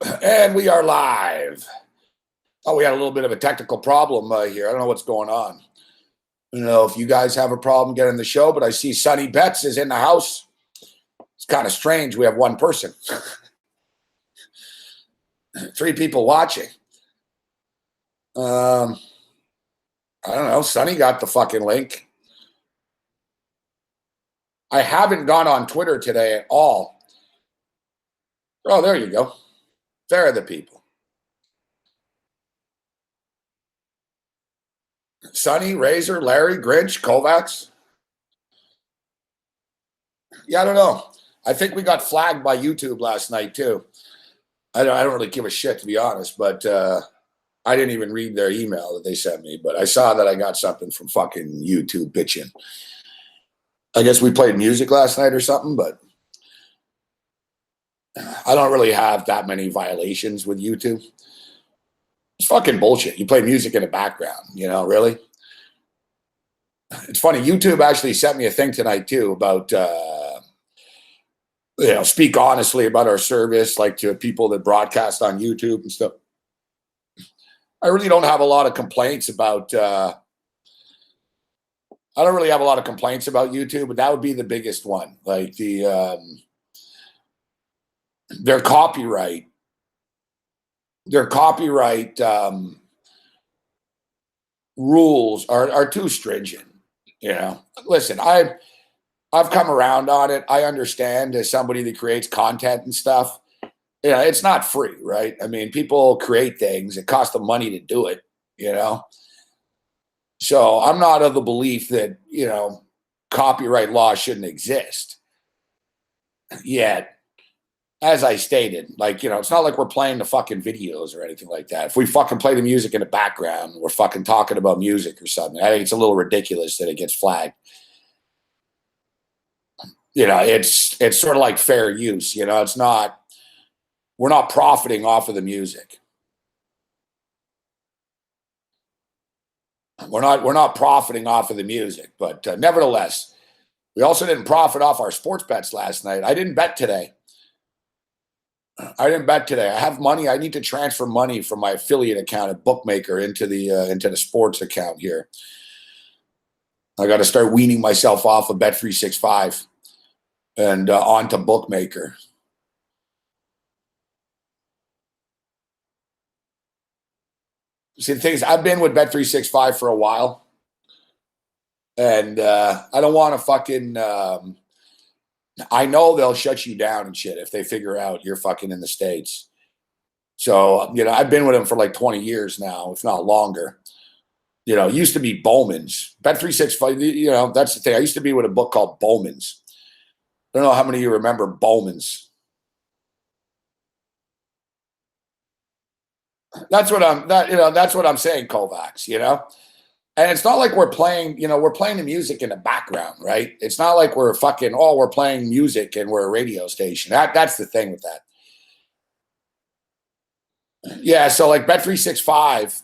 And we are live. Oh, we had a little bit of a technical problem here. I don't know what's going on. I don't know if you guys have a problem getting the show, but I see Sonny Betts is in the house. It's kind of strange. We have one person, 3 people watching. I don't know. Sonny got the fucking link. I haven't gone on Twitter today at all. Oh, there you go. There are the people. Sonny, Razor, Larry, Grinch, Kovacs. Yeah, I don't know. I think we got flagged by YouTube last night too. I don't really give a shit, to be honest, but I didn't even read their email that they sent me, but I saw that I got something from fucking YouTube bitching. I guess we played music last night or something, but I don't really have that many violations with YouTube. It's fucking bullshit. You play music in the background, really? It's funny. YouTube actually sent me a thing tonight too about, speak honestly about our service, like to people that broadcast on YouTube and stuff. I really don't have a lot of complaints about, I don't really have a lot of complaints about YouTube, but that would be the biggest one. Like their copyright rules are too stringent. Listen, I've come around on it. I understand as somebody that creates content and stuff. It's not free, right? I mean, people create things. It costs them money to do it, So I'm not of the belief that, copyright law shouldn't exist. Yet, as I stated, it's not like we're playing the fucking videos or anything like that. If we fucking play the music in the background, we're fucking talking about music or something. I think it's a little ridiculous that it gets flagged. It's sort of like fair use. It's not, we're not profiting off of the music. We're not profiting off of the music, but nevertheless, we also didn't profit off our sports bets last night. I didn't bet today. I have money. I need to transfer money from my affiliate account at Bookmaker into the sports account here. I got to start weaning myself off of Bet365 and onto Bookmaker. See, the thing is, I've been with Bet365 for a while, and I don't want to fucking. I know they'll shut you down and shit if they figure out you're fucking in the States. So, I've been with them for like 20 years now, if not longer. It used to be Bowman's. Bet365, that's the thing. I used to be with a book called Bowman's. I don't know how many of you remember Bowman's. That's what I'm saying, Kovacs, And it's not like we're playing the music in the background, right? It's not like we're we're playing music and we're a radio station. That's the thing with that. Yeah, so like Bet365,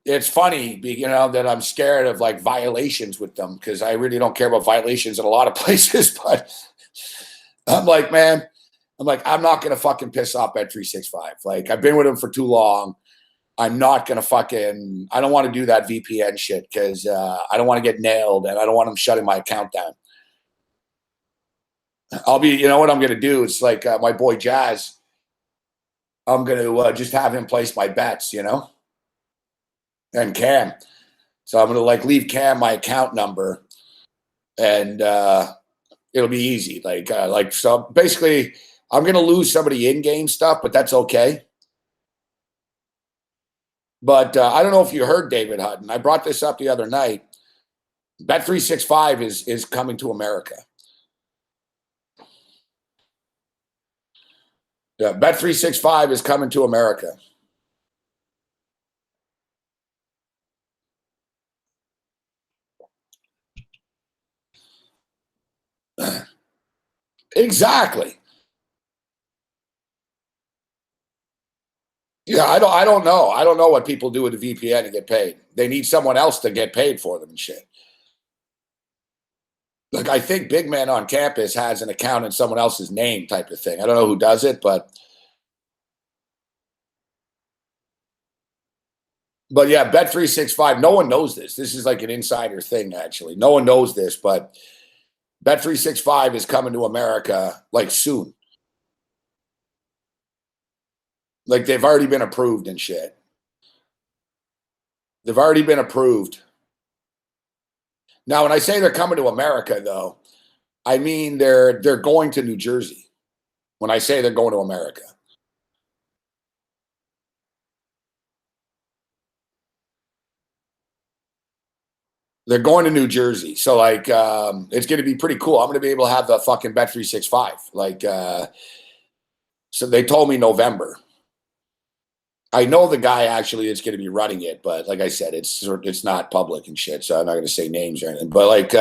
it's funny, that I'm scared of like violations with them because I really don't care about violations in a lot of places, but I'm like, man, I'm not going to fucking piss off Bet365. Like, I've been with them for too long. I'm not going to I don't want to do that VPN shit because I don't want to get nailed and I don't want them shutting my account down. You know what I'm going to do? It's like my boy Jazz. I'm going to just have him place my bets, and Cam. So I'm going to leave Cam my account number and it'll be easy. So basically I'm going to lose some of the in-game stuff, but that's okay. But I don't know if you heard David Hutton. I brought this up the other night. Bet365 is coming to America. Yeah, Bet365 is coming to America. Exactly. Yeah, I don't know. I don't know what people do with the VPN to get paid. They need someone else to get paid for them and shit. Like, I think Big Man on Campus has an account in someone else's name type of thing. I don't know who does it, but yeah, Bet365, no one knows this. This is like an insider thing, actually. No one knows this, but Bet365 is coming to America like soon. Like, they've already been approved and shit. They've already been approved. Now, when I say they're coming to America, though, I mean they're going to New Jersey. When I say they're going to America, they're going to New Jersey. So like, it's going to be pretty cool. I'm going to be able to have the fucking Bet365. Like, so they told me November. I know the guy actually is going to be running it, but like I said, it's not public and shit. So I'm not going to say names or anything. But like,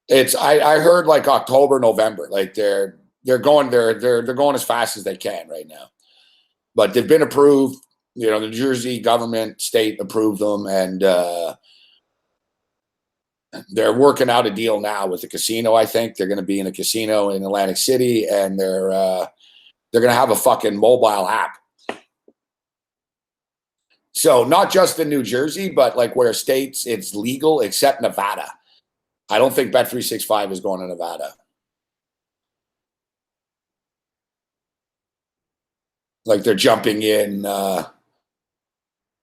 it's I heard like October, November. Like they're going as fast as they can right now. But they've been approved. You know, the New Jersey government, state approved them, and they're working out a deal now with the casino. I think they're going to be in a casino in Atlantic City, and they're going to have a fucking mobile app. So not just in New Jersey, but like where states it's legal except Nevada. I don't think Bet365 is going to Nevada. Like they're jumping in.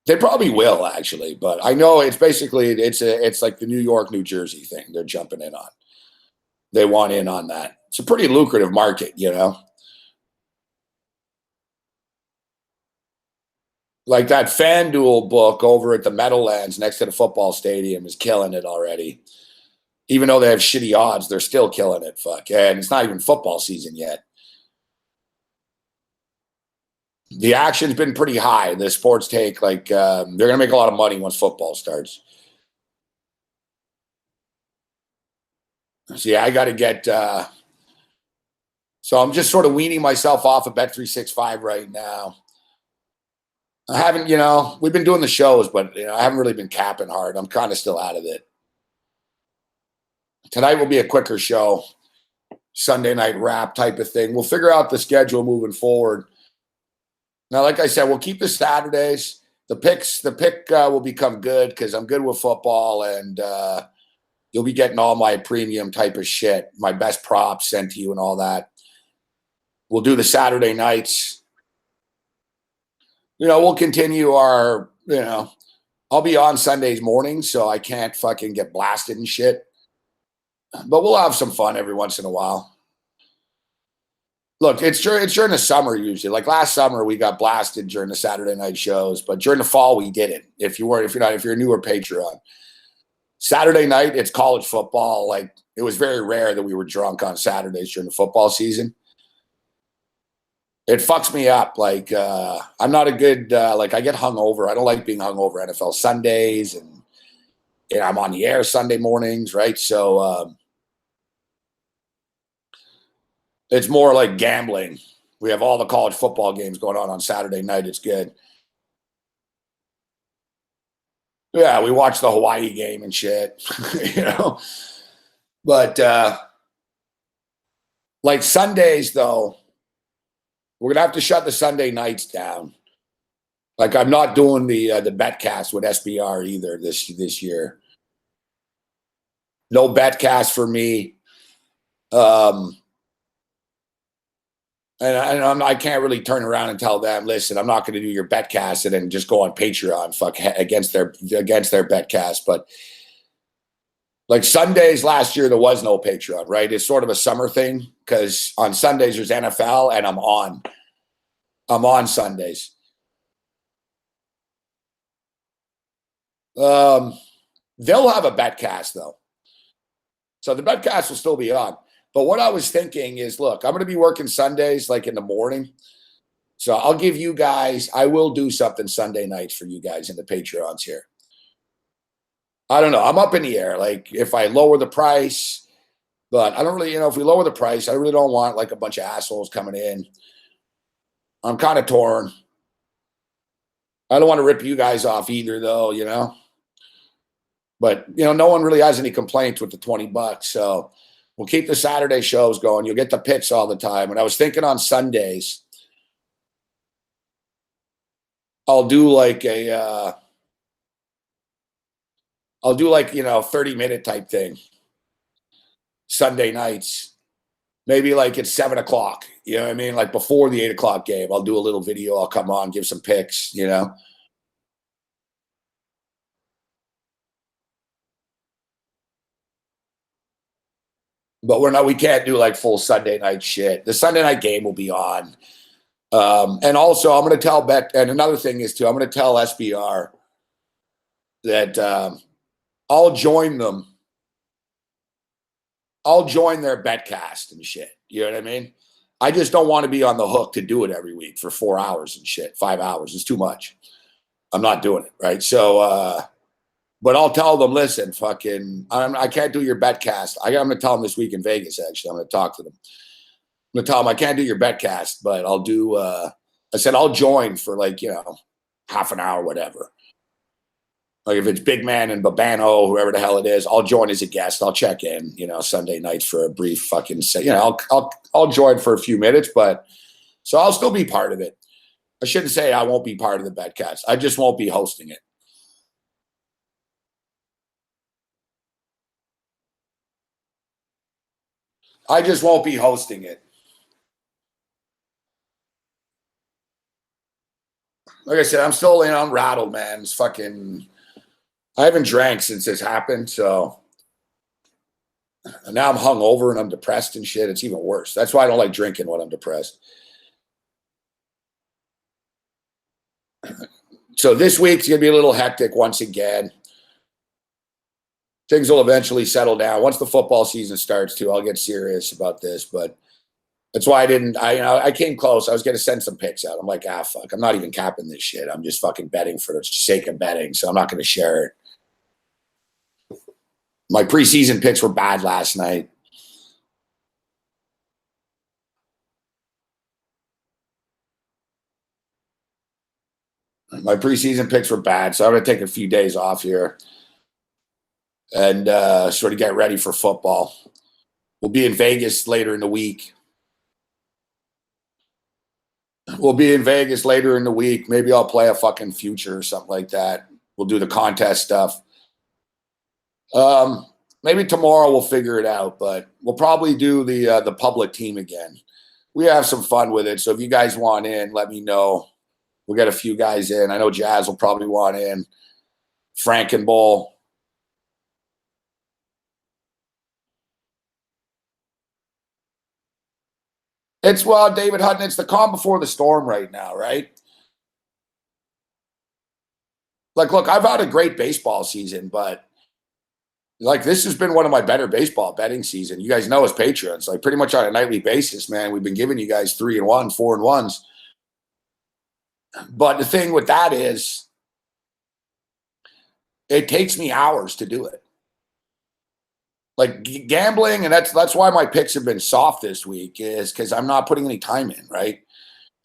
They probably will actually, but I know it's basically it's like the New York, New Jersey thing. They're jumping in on. They want in on that. It's a pretty lucrative market, you know. Like that FanDuel book over at the Meadowlands next to the football stadium is killing it already. Even though they have shitty odds, they're still killing it. Fuck, and it's not even football season yet. The action's been pretty high. The sports take like they're gonna make a lot of money once football starts. So yeah, I got to get. So I'm just sort of weaning myself off of Bet365 right now. I haven't, we've been doing the shows, but I haven't really been capping hard. I'm kind of still out of it. Tonight will be a quicker show, Sunday night wrap type of thing. We'll figure out the schedule moving forward. Now, like I said, we'll keep the Saturdays. The pick will become good because I'm good with football, and you'll be getting all my premium type of shit, my best props sent to you and all that. We'll do the Saturday nights. We'll continue our, I'll be on Sundays mornings, so I can't fucking get blasted and shit. But we'll have some fun every once in a while. Look, it's during the summer usually. Like last summer, we got blasted during the Saturday night shows, but during the fall we didn't. If you're a newer Patreon, Saturday night it's college football. Like it was very rare that we were drunk on Saturdays during the football season. It fucks me up. Like I'm not a good like I get hungover. I don't like being hungover NFL Sundays, and I'm on the air Sunday mornings, right? So it's more like gambling. We have all the college football games going on Saturday night. It's good. Yeah, we watch the Hawaii game and shit, you know. But like Sundays, though, we're gonna have to shut the Sunday nights down. Like I'm not doing the betcast with SBR either this year. No betcast for me. Um, and I can't really turn around and tell them, listen, I'm not going to do your betcast and then just go on Patreon, against their betcast. But like Sundays last year, there was no Patreon, right? It's sort of a summer thing because on Sundays there's NFL, and I'm on Sundays. They'll have a betcast though, so the betcast will still be on. But what I was thinking is, look, I'm going to be working Sundays like in the morning. So I'll give you guys, I will do something Sunday nights for you guys in the Patreons here. I don't know. I'm up in the air. Like if I lower the price, but I don't really, if we lower the price, I really don't want like a bunch of assholes coming in. I'm kind of torn. I don't want to rip you guys off either, though, But, no one really has any complaints with the $20. So we'll keep the Saturday shows going. You'll get the picks all the time. And I was thinking on Sundays, I'll do like 30-minute type thing Sunday nights. Maybe like it's 7:00. You know what I mean? Like before the 8:00 game, I'll do a little video. I'll come on, give some picks, But we can't do like full Sunday night shit. The Sunday night game will be on. And also I'm going to tell and another thing is too, I'm going to tell SBR that I'll join them. I'll join their betcast and shit. You know what I mean? I just don't want to be on the hook to do it every week for 4 hours and shit. 5 hours is too much. I'm not doing it. Right. So, but I'll tell them, listen, I can't do your betcast. I'm going to tell them this week in Vegas, actually. I'm going to talk to them. I'm going to tell them I can't do your betcast, but I'll do, I said, I'll join for half an hour, whatever. Like if it's Big Man and Babano, whoever the hell it is, I'll join as a guest. I'll check in, Sunday nights for a brief I'll join for a few minutes, but so I'll still be part of it. I shouldn't say I won't be part of the betcast. I just won't be hosting it. I just won't be hosting it. Like I said, I'm still I'm rattled, man. It's I haven't drank since this happened, so and now I'm hungover and I'm depressed and shit. It's even worse. That's why I don't like drinking when I'm depressed. So this week's gonna be a little hectic once again. Things will eventually settle down once the football season starts too. I'll get serious about this, but that's why I came close. I was going to send some picks out. I'm like, fuck, I'm not even capping this shit. I'm just fucking betting for the sake of betting. So I'm not going to share it. My preseason picks were bad last night. My preseason picks were bad. So I'm going to take a few days off here and sort of get ready for football. We'll be in Vegas later in the week. Maybe I'll play a fucking future or something like that. We'll do the contest stuff. Maybe tomorrow we'll figure it out, but we'll probably do the public team again. We have some fun with it. So if you guys want in, let me know. We'll get a few guys in. I know Jazz will probably want in. Frank and Bull. David Hutton, it's the calm before the storm right now, right? Like, look, I've had a great baseball season, but this has been one of my better baseball betting season. You guys know as patrons, pretty much on a nightly basis, man, we've been giving you guys 3-1, 4-1s. But the thing with that is it takes me hours to do it. Like gambling, and that's why my picks have been soft this week, is because I'm not putting any time in, right?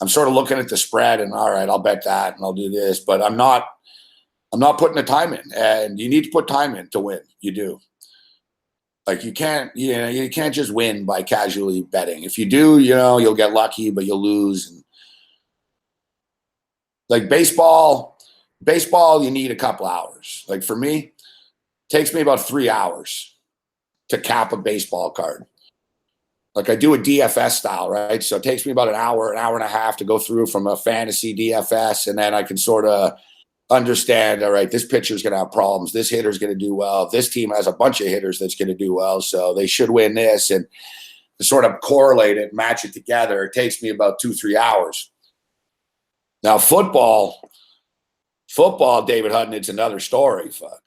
I'm sort of looking at the spread and all right, I'll bet that and I'll do this, but I'm not putting the time in. And you need to put time in to win. You do. You can't just win by casually betting. If you do, you'll get lucky, but you'll lose. And like baseball, you need a couple hours. Like for me, it takes me about 3 hours to cap a baseball card. Like I do a DFS style, right? So it takes me about an hour and a half to go through from a fantasy DFS, and then I can sort of understand, all right, this pitcher is going to have problems. This hitter is going to do well. This team has a bunch of hitters that's going to do well, so they should win this. And to sort of correlate it, match it together, it takes me about 2-3 hours. Now football, David Hutton, it's another story. Fuck.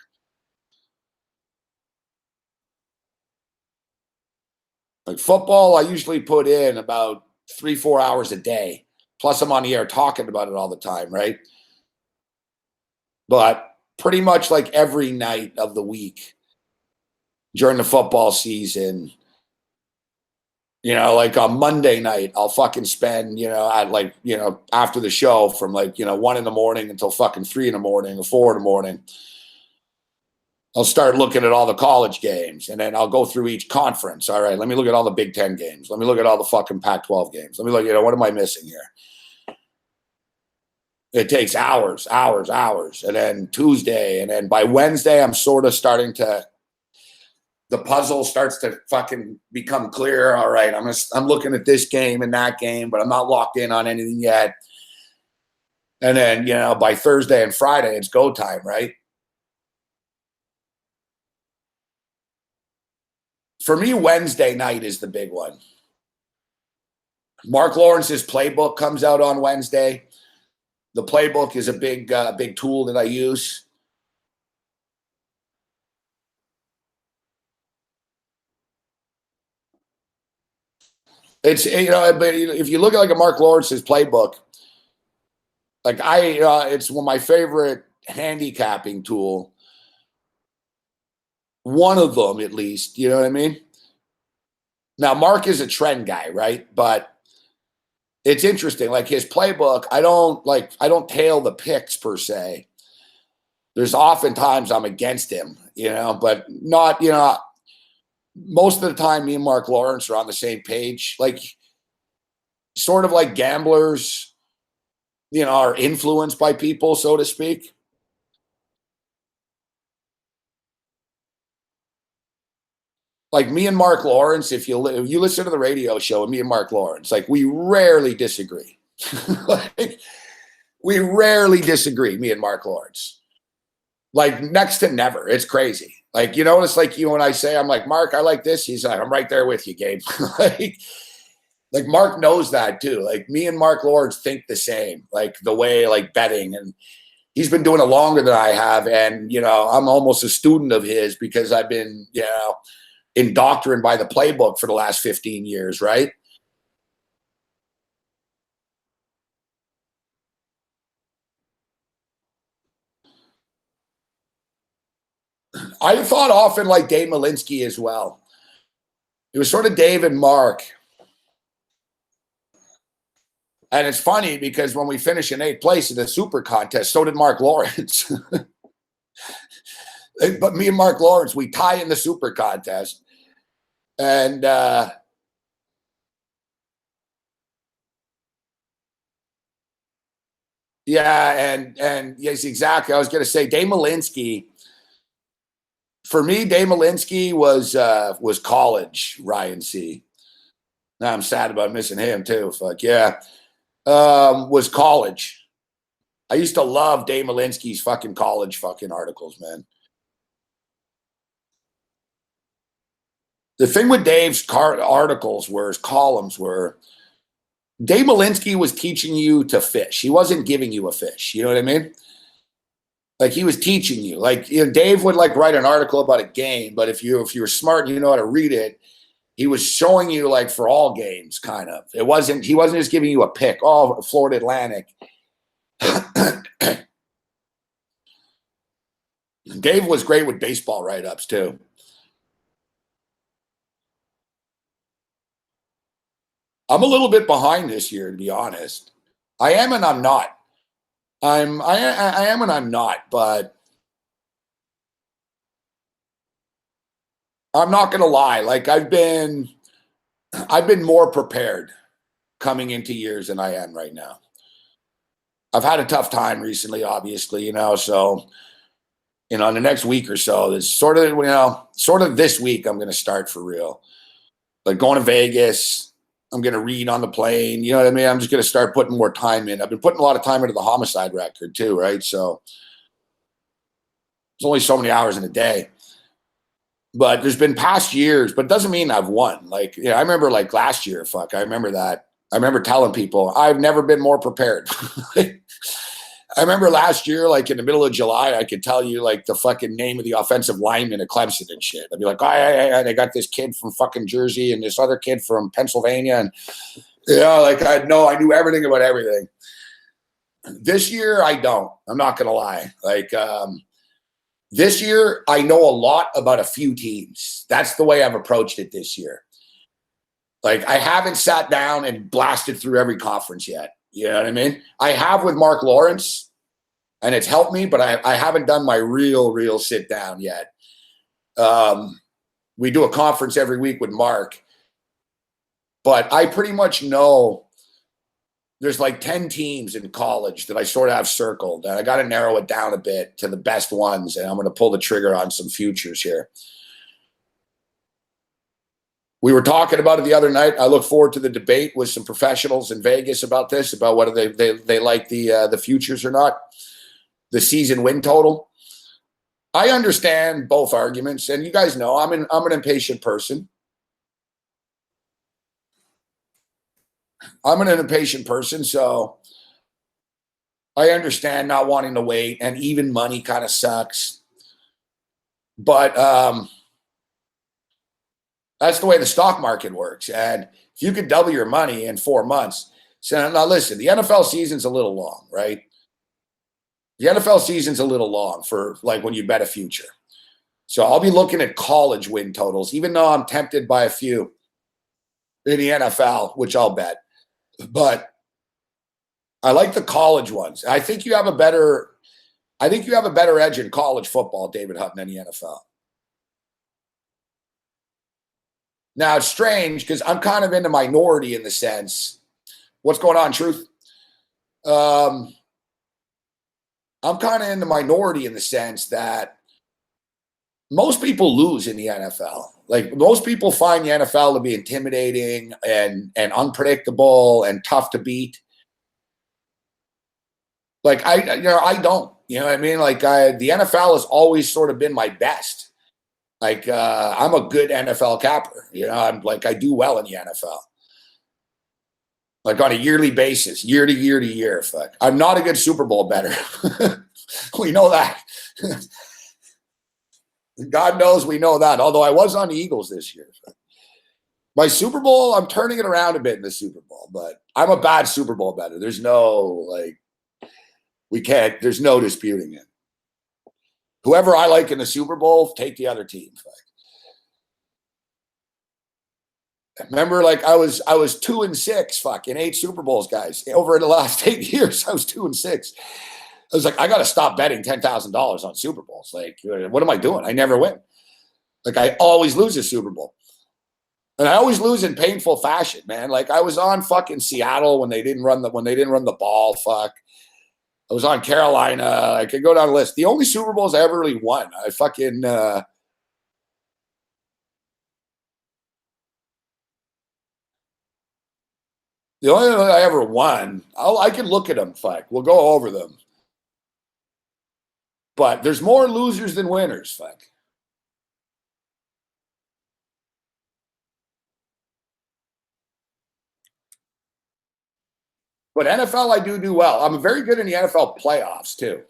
Like football, I usually put in about 3-4 hours a day. Plus I'm on the air talking about it all the time, right? But pretty much like every night of the week during the football season, like on Monday night, I'll fucking spend, at after the show from 1 in the morning until fucking 3 in the morning or 4 in the morning. I'll start looking at all the college games, and then I'll go through each conference. All right, let me look at all the Big Ten games. Let me look at all the fucking Pac-12 games. Let me look, what am I missing here? It takes hours. And then Tuesday, and then by Wednesday, I'm sort of starting to, the puzzle starts to fucking become clear. All right, I'm looking at this game and that game, but I'm not locked in on anything yet. And then, by Thursday and Friday, it's go time, right? For me, Wednesday night is the big one. Mark Lawrence's playbook comes out on Wednesday. The playbook is a big tool that I use. It's, but if you look at like a Mark Lawrence's playbook, like it's one of my favorite handicapping tool. One of them, at least, you know what I mean? Now, Mark is a trend guy, right? But it's interesting. Like his playbook, I don't tail the picks per se. There's oftentimes I'm against him, but not, most of the time me and Mark Lawrence are on the same page. Like sort of like gamblers, are influenced by people, so to speak. Like me and Mark Lawrence, if you listen to the radio show and me and Mark Lawrence, like we rarely disagree. Like, we rarely disagree, me and Mark Lawrence. Like next to never. It's crazy. Like, it's like when I say, I'm like, Mark, I like this. He's like, I'm right there with you, Gabe. like Mark knows that too. Like me and Mark Lawrence think the same, like the way like betting, and he's been doing it longer than I have. And, I'm almost a student of his because I've been, indoctrined by the playbook for the last 15 years, right? I thought often like Dave Malinsky as well. It was sort of Dave and Mark. And it's funny because when we finished in 8th place in the super contest, so did Mark Lawrence. But me and Mark Lawrence, we tie in the super contest. And and yes, exactly. I was going to say Dave Malinsky. For me, Dave Malinsky was college, Ryan C. Now I'm sad about missing him too. Fuck yeah. Was college. I used to love Dave Malinsky's fucking college fucking articles, man. The thing with Dave's articles his columns were, Dave Malinsky was teaching you to fish. He wasn't giving you a fish. You know what I mean? Like he was teaching you. Like Dave would like write an article about a game, but if you were smart and you know how to read it, he was showing you like for all games, kind of. He wasn't just giving you a pick. Oh, Florida Atlantic. Dave was great with baseball write-ups too. I'm a little bit behind this year, to be honest. I am and I'm not. I am and I'm not, but I'm not gonna lie. Like I've been more prepared coming into years than I am right now. I've had a tough time recently, obviously, so in the next week or so, it's sort of this week I'm gonna start for real. Like going to Vegas. I'm going to read on the plane. You know what I mean? I'm just going to start putting more time in. I've been putting a lot of time into the homicide record too, right? So there's only so many hours in a day. But there's been past years, but it doesn't mean I've won. Like, I remember like last year, I remember that. I remember telling people I've never been more prepared. I remember last year, like in the middle of July, I could tell you like the fucking name of the offensive lineman at Clemson and shit. I'd be like, oh, they got this kid from fucking Jersey and this other kid from Pennsylvania. And, like I knew everything about everything. This year, I don't. I'm not going to lie. Like this year, I know a lot about a few teams. That's the way I've approached it this year. Like I haven't sat down and blasted through every conference yet. You know what I mean? I have with Mark Lawrence, and it's helped me, but I haven't done my real sit down yet. We do a conference every week with Mark. But I pretty much know there's like 10 teams in college that I sort of have circled. And I got to narrow it down a bit to the best ones. And I'm going to pull the trigger on some futures here. We were talking about it the other night. I look forward to the debate with some professionals in Vegas about this, about whether they like the futures or not. The season win total. I understand both arguments, and you guys know I'm an impatient person. I'm an impatient person, so I understand not wanting to wait, and even money kind of sucks. But that's the way the stock market works. And if you could double your money in 4 months, so now listen, the NFL season's a little long, right? The NFL season's a little long for like when you bet a future. So I'll be looking at college win totals, even though I'm tempted by a few in the NFL, which I'll bet. But I like the college ones. I think you have a better edge in college football, David Hutton, than the NFL. Now it's strange because I'm kind of in the minority in the sense. What's going on, Truth? I'm kind of in the minority in the sense that most people lose in the NFL. Like most people find the NFL to be intimidating and unpredictable and tough to beat. Like I don't. You know what I mean? Like the NFL has always sort of been my best. Like I'm a good NFL capper. You know, I'm like I do well in the NFL. Like on a yearly basis, year to year to year. Fuck. I'm not a good Super Bowl bettor. We know that. God knows we know that. Although I was on the Eagles this year. My Super Bowl, I'm turning it around a bit in the Super Bowl, but I'm a bad Super Bowl bettor. There's no there's no disputing it. Whoever I like in the Super Bowl, take the other team. Remember, like I was 2-6, in 8 Super Bowls, guys. Over the last 8 years, I was 2-6. I was like, I got to stop betting $10,000 on Super Bowls. Like, what am I doing? I never win. Like, I always lose a Super Bowl. And I always lose in painful fashion, man. Like, I was on fucking Seattle when they didn't run the ball. Fuck. I was on Carolina. I could go down the list. The only Super Bowls I ever really won, I fucking the only one I ever won, I can look at them. Fuck, we'll go over them. But there's more losers than winners. Fuck. But NFL, I do well. I'm very good in the NFL playoffs too.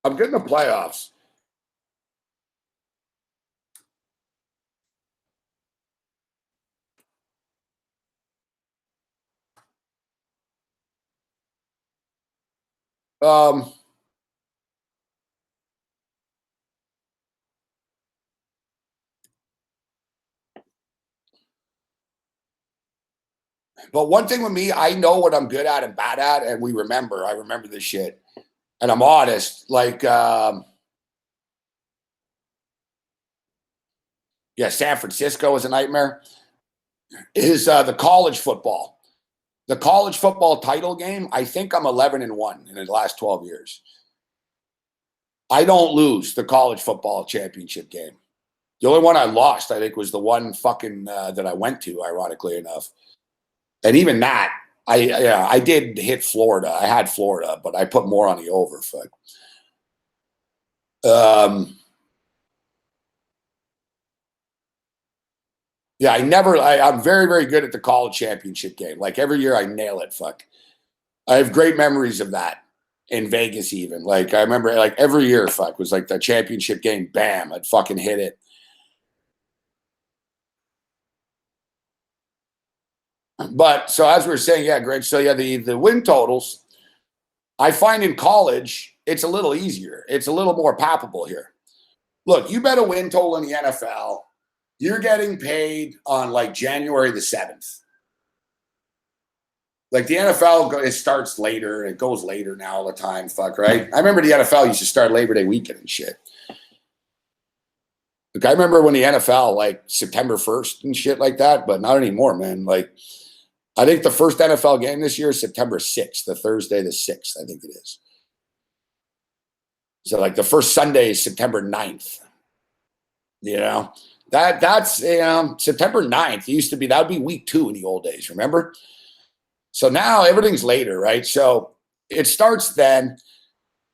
I'm good in the playoffs. But one thing with me, I know what I'm good at and bad at, and I remember this shit. And I'm honest. Like, yeah, San Francisco is a nightmare. Is the college football. The college football title game, I think I'm 11-1 in the last 12 years. I don't lose the college football championship game. The only one I lost, I think, was the one fucking that I went to, ironically enough. And even that, I did hit Florida. I had Florida, but I put more on the over. Fuck. Yeah, I'm very, very good at the college championship game. Like every year I nail it. Fuck. I have great memories of that in Vegas even. Like I remember like every year, fuck, was like the championship game, bam, I'd fucking hit it. But so as we were saying, yeah, Greg, so yeah, the win totals, I find in college, it's a little easier. It's a little more palpable here. Look, you bet a win total in the NFL. You're getting paid on like January the 7th. Like the NFL, it starts later. It goes later now all the time. Fuck, right? I remember the NFL used to start Labor Day weekend and shit. Like I remember when the NFL, like September 1st and shit like that, but not anymore, man. Like I think the first NFL game this year is September 6th, the Thursday the 6th, I think it is. So like the first Sunday is September 9th. You know, that's September 9th. It used to be, that would be week 2 in the old days, remember? So now everything's later, right? So it starts then,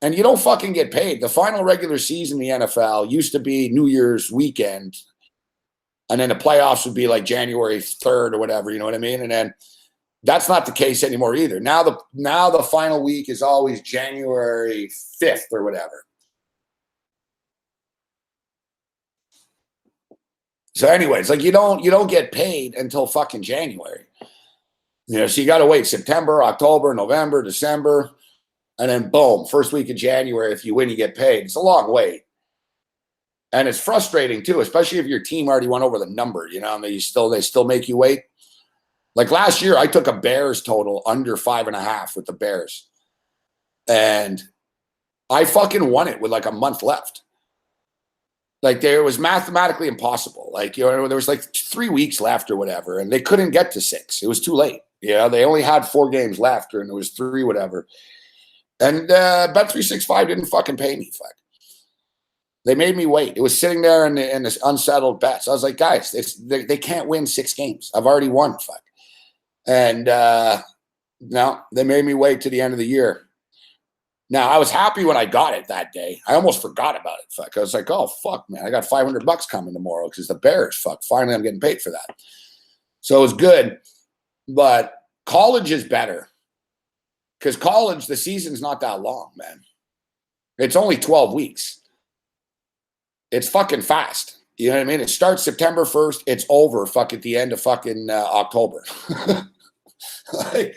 and you don't fucking get paid. The final regular season in the NFL used to be New Year's weekend, and then the playoffs would be like January 3rd or whatever, you know what I mean? And then that's not the case anymore either. Now the final week is always January 5th or whatever. So anyways, like you don't get paid until fucking January. You know, so you got to wait September, October, November, December, and then boom, first week of January, if you win, you get paid. It's a long wait. And it's frustrating too, especially if your team already went over the number, you know, and they still make you wait. Like last year, I took a Bears total under 5.5 with the Bears. And I fucking won it with like a month left. Like it was mathematically impossible. Like, you know, there was like 3 weeks left or whatever, and they couldn't get to 6. It was too late. You know, they only had 4 games left, and it was 3, whatever. And Bet365 didn't fucking pay me. Fuck. They made me wait. It was sitting there in this unsettled bets. I was like, guys, they can't win 6 games. I've already won. Fuck. And no, they made me wait to the end of the year. Now, I was happy when I got it that day. I almost forgot about it. Fuck. I was like, oh, fuck, man. I got $500 coming tomorrow because the Bears, fuck. Finally, I'm getting paid for that. So it was good. But college is better because college, the season's not that long, man. It's only 12 weeks. It's fucking fast. You know what I mean? It starts September 1st. It's over fuck at the end of fucking October. Like,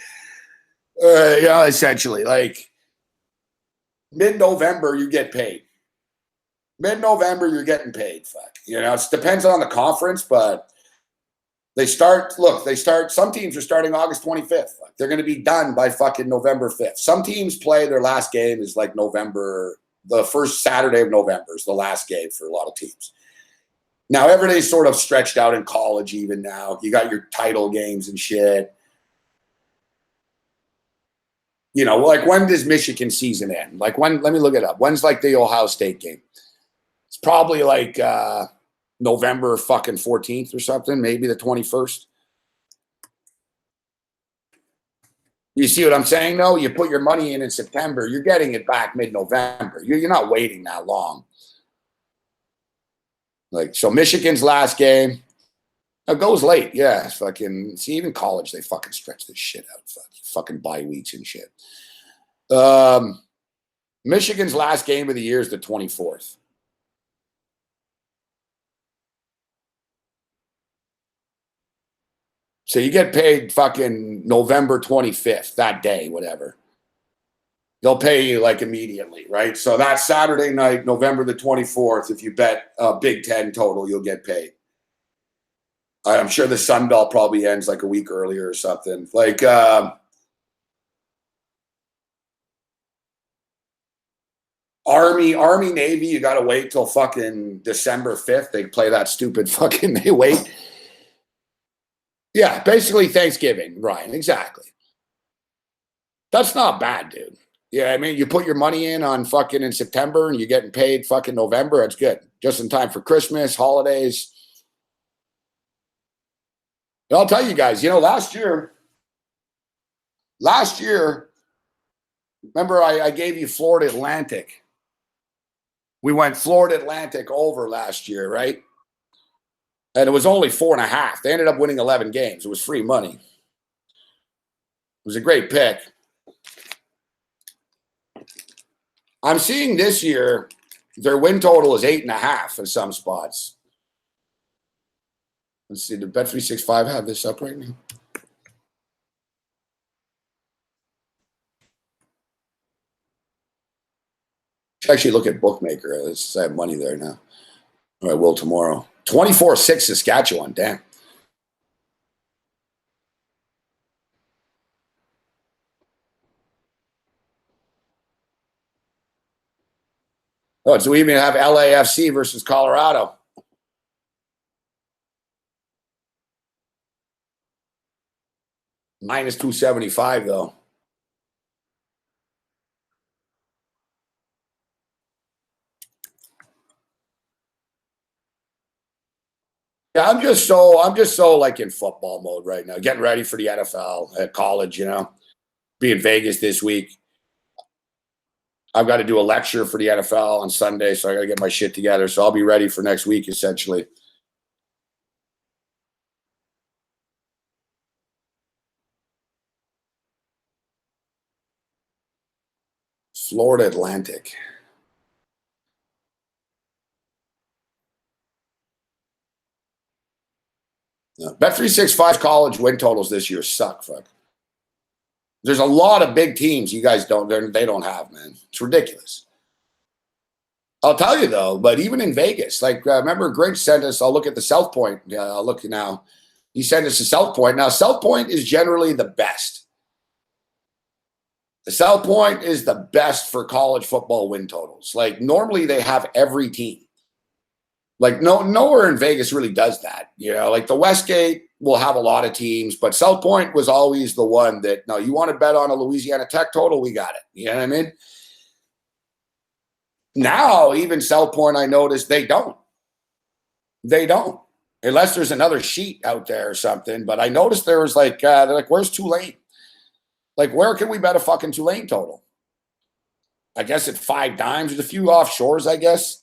yeah, essentially. Like, mid-November, you get paid. Mid-November, you're getting paid. Fuck. You know, it depends on the conference, but they start, some teams are starting August 25th. Fuck. They're going to be done by fucking November 5th. Some teams play their last game is like November, the first Saturday of November is the last game for a lot of teams. Now, everything's sort of stretched out in college even now. You got your title games and shit. You know, like when does Michigan season end? Like when, let me look it up. When's like the Ohio State game? It's probably like November fucking 14th or something, maybe the 21st. You see what I'm saying, though? You put your money in September, you're getting it back mid-November. You're not waiting that long. Like, so Michigan's last game. It goes late, yeah. It's fucking, see, even college, they fucking stretch this shit out. Fucking bye weeks and shit. Michigan's last game of the year is the 24th. So you get paid fucking November 25th, that day, whatever. They'll pay you like immediately, right? So that Saturday night, November the 24th, if you bet Big Ten total, you'll get paid. I'm sure the Sun Belt probably ends like a week earlier or something. Like, Army, Navy, you got to wait till fucking December 5th. They play that stupid fucking, they wait. Yeah, basically Thanksgiving, Ryan, exactly. That's not bad, dude. Yeah, I mean, you put your money in on fucking in September and you're getting paid fucking November. It's good. Just in time for Christmas, holidays. And I'll tell you guys, you know, last year, remember I gave you Florida Atlantic. We went Florida Atlantic over last year, right? And it was only 4.5. They ended up winning 11 games. It was free money. It was a great pick. I'm seeing this year, their win total is 8.5 in some spots. Let's see, did Bet365 have this up right now? Actually look at Bookmaker. I have money there now. Or I will tomorrow. 24-6 Saskatchewan. Damn. Oh, so we even have LAFC versus Colorado. Minus 275, though. Yeah, I'm just so like in football mode right now, getting ready for the NFL at college, be in Vegas this week. I've got to do a lecture for the NFL on Sunday, so I got to get my shit together. So I'll be ready for next week, essentially. Florida Atlantic. Bet365's college win totals this year suck. Fuck. There's a lot of big teams you guys they don't have, man. It's ridiculous. I'll tell you though, but even in Vegas, like remember Greg sent us. I'll look at the South Point. I'll look now. He sent us to South Point. Now South Point is generally the best. The South Point is the best for college football win totals. Like normally they have every team. Like nowhere in Vegas really does that. Like the Westgate will have a lot of teams, but South Point was always the one that, no, you want to bet on a Louisiana Tech total? We got it. You know what I mean? Now, even South Point, I noticed they don't. They don't. Unless there's another sheet out there or something. But I noticed there was like, they're like, where's Tulane? Like, where can we bet a fucking Tulane total? I guess at 5 dimes. There's a few offshores, I guess.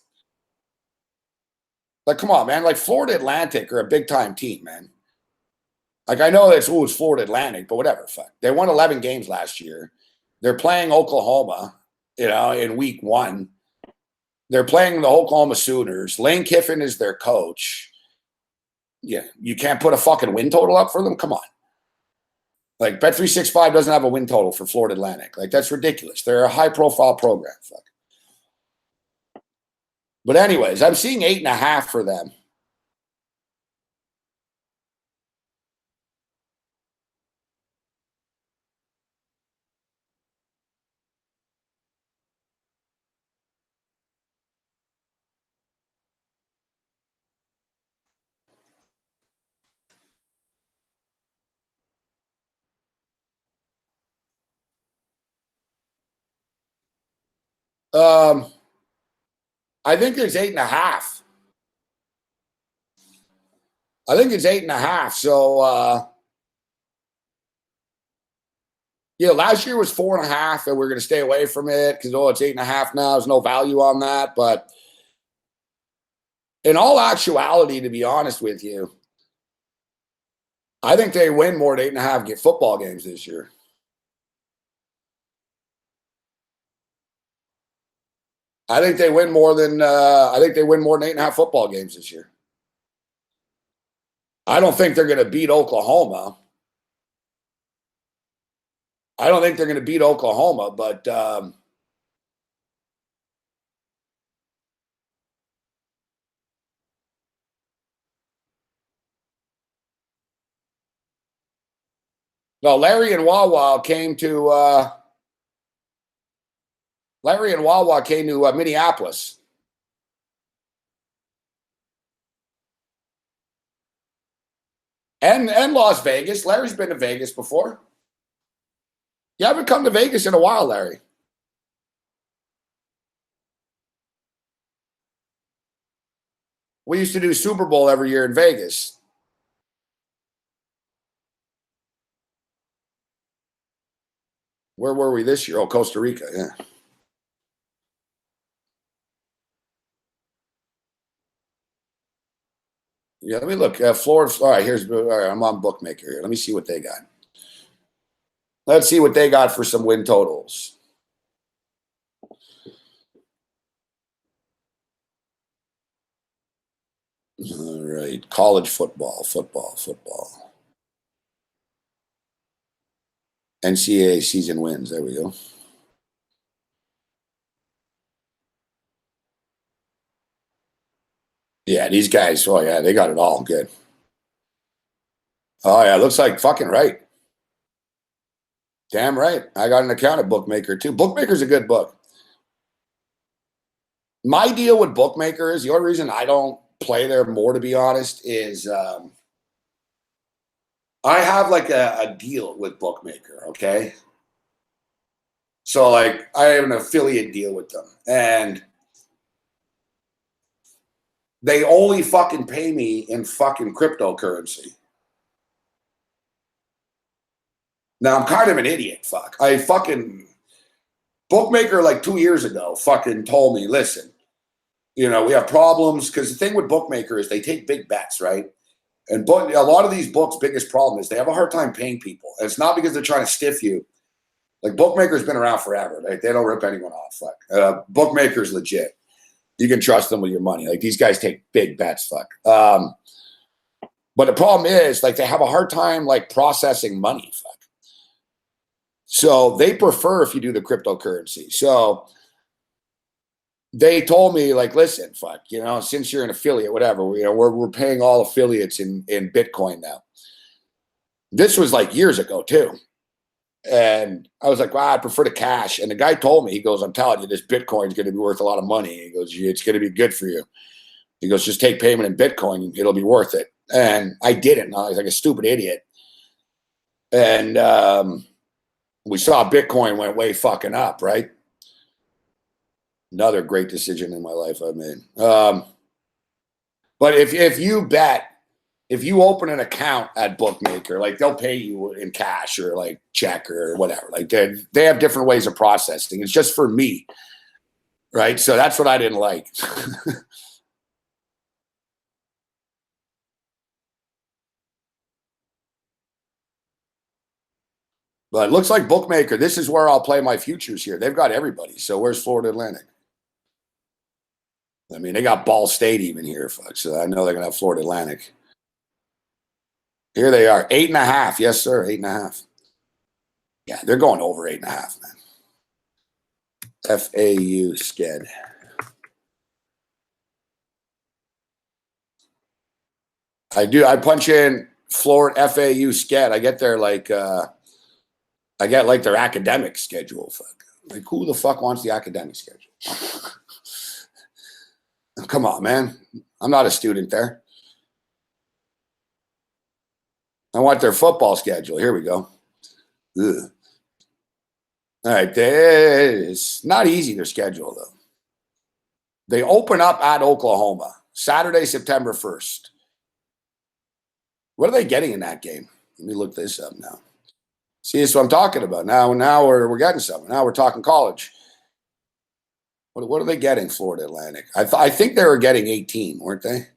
Like, come on, man. Like, Florida Atlantic are a big-time team, man. Like, I know it's Florida Atlantic, but whatever. Fuck. They won 11 games last year. They're playing Oklahoma, in week 1. They're playing the Oklahoma Sooners. Lane Kiffin is their coach. Yeah, you can't put a fucking win total up for them? Come on. Like, Bet365 doesn't have a win total for Florida Atlantic. Like, that's ridiculous. They're a high-profile program. Fuck. But anyways, I'm seeing 8.5 for them. I think it's 8.5. I think it's 8.5. So, last year was 4.5, and we're going to stay away from it because it's 8.5 now. There's no value on that. But in all actuality, to be honest with you, I think they win more than 8.5 football games this year. I think they win more than 8.5 football games this year. I don't think they're going to beat Oklahoma. I don't think they're going to beat Oklahoma, but no. Larry and Wawa came to Minneapolis. And Las Vegas. Larry's been to Vegas before. You haven't come to Vegas in a while, Larry. We used to do Super Bowl every year in Vegas. Where were we this year? Oh, Costa Rica, yeah. Yeah, let me look. Florida. All right, I'm on Bookmaker here. Let me see what they got. Let's see what they got for some win totals. All right, college football. NCAA season wins. There we go. Yeah, these guys, oh yeah, they got it all good. Oh yeah, looks like fucking right. Damn right. I got an account at Bookmaker too. Bookmaker's a good book. My deal with Bookmaker is the only reason I don't play there more, to be honest, is I have like a deal with Bookmaker, okay? So like I have an affiliate deal with them, and they only fucking pay me in fucking cryptocurrency. Now I'm kind of an idiot, fuck. I fucking Bookmaker like 2 years ago fucking told me, listen, we have problems because the thing with Bookmaker is they take big bets, right? And a lot of these books' biggest problem is they have a hard time paying people. And it's not because they're trying to stiff you. Like Bookmaker's been around forever. Right? They don't rip anyone off. Fuck. Bookmaker's legit. You can trust them with your money. Like these guys take big bets. Fuck. But the problem is like they have a hard time like processing money. Fuck. So they prefer if you do the cryptocurrency. So they told me like, listen, fuck, since you're an affiliate, whatever, we're paying all affiliates in Bitcoin now. This was like years ago too. And I was like, well, I prefer to cash. And the guy told me, he goes, I'm telling you, this Bitcoin is going to be worth a lot of money. He goes, it's going to be good for you. He goes, just take payment in Bitcoin. It'll be worth it. And I didn't. I was like a stupid idiot. And we saw Bitcoin went way fucking up, right? Another great decision in my life I made. But if you open an account at Bookmaker, like they'll pay you in cash or like check or whatever. Like they have different ways of processing. It's just for me, right? So that's what I didn't like. But it looks like Bookmaker. This is where I'll play my futures here. They've got everybody. So where's Florida Atlantic? I mean, they got Ball State even here, folks. So I know they're gonna have Florida Atlantic. Here they are, 8.5. Yes, sir, 8.5. Yeah, they're going over 8.5, man. FAU sked. I do. I punch in Florida FAU sked. I get their their academic schedule. Fuck. Like who the fuck wants the academic schedule? Come on, man. I'm not a student there. I want their football schedule. Here we go. Ugh. All right. It's not easy, their schedule, though. They open up at Oklahoma Saturday, September 1st. What are they getting in that game? Let me look this up now. See, that's what I'm talking about. Now we're getting something. Now we're talking college. What are they getting, Florida Atlantic? I think they were getting 18, weren't they?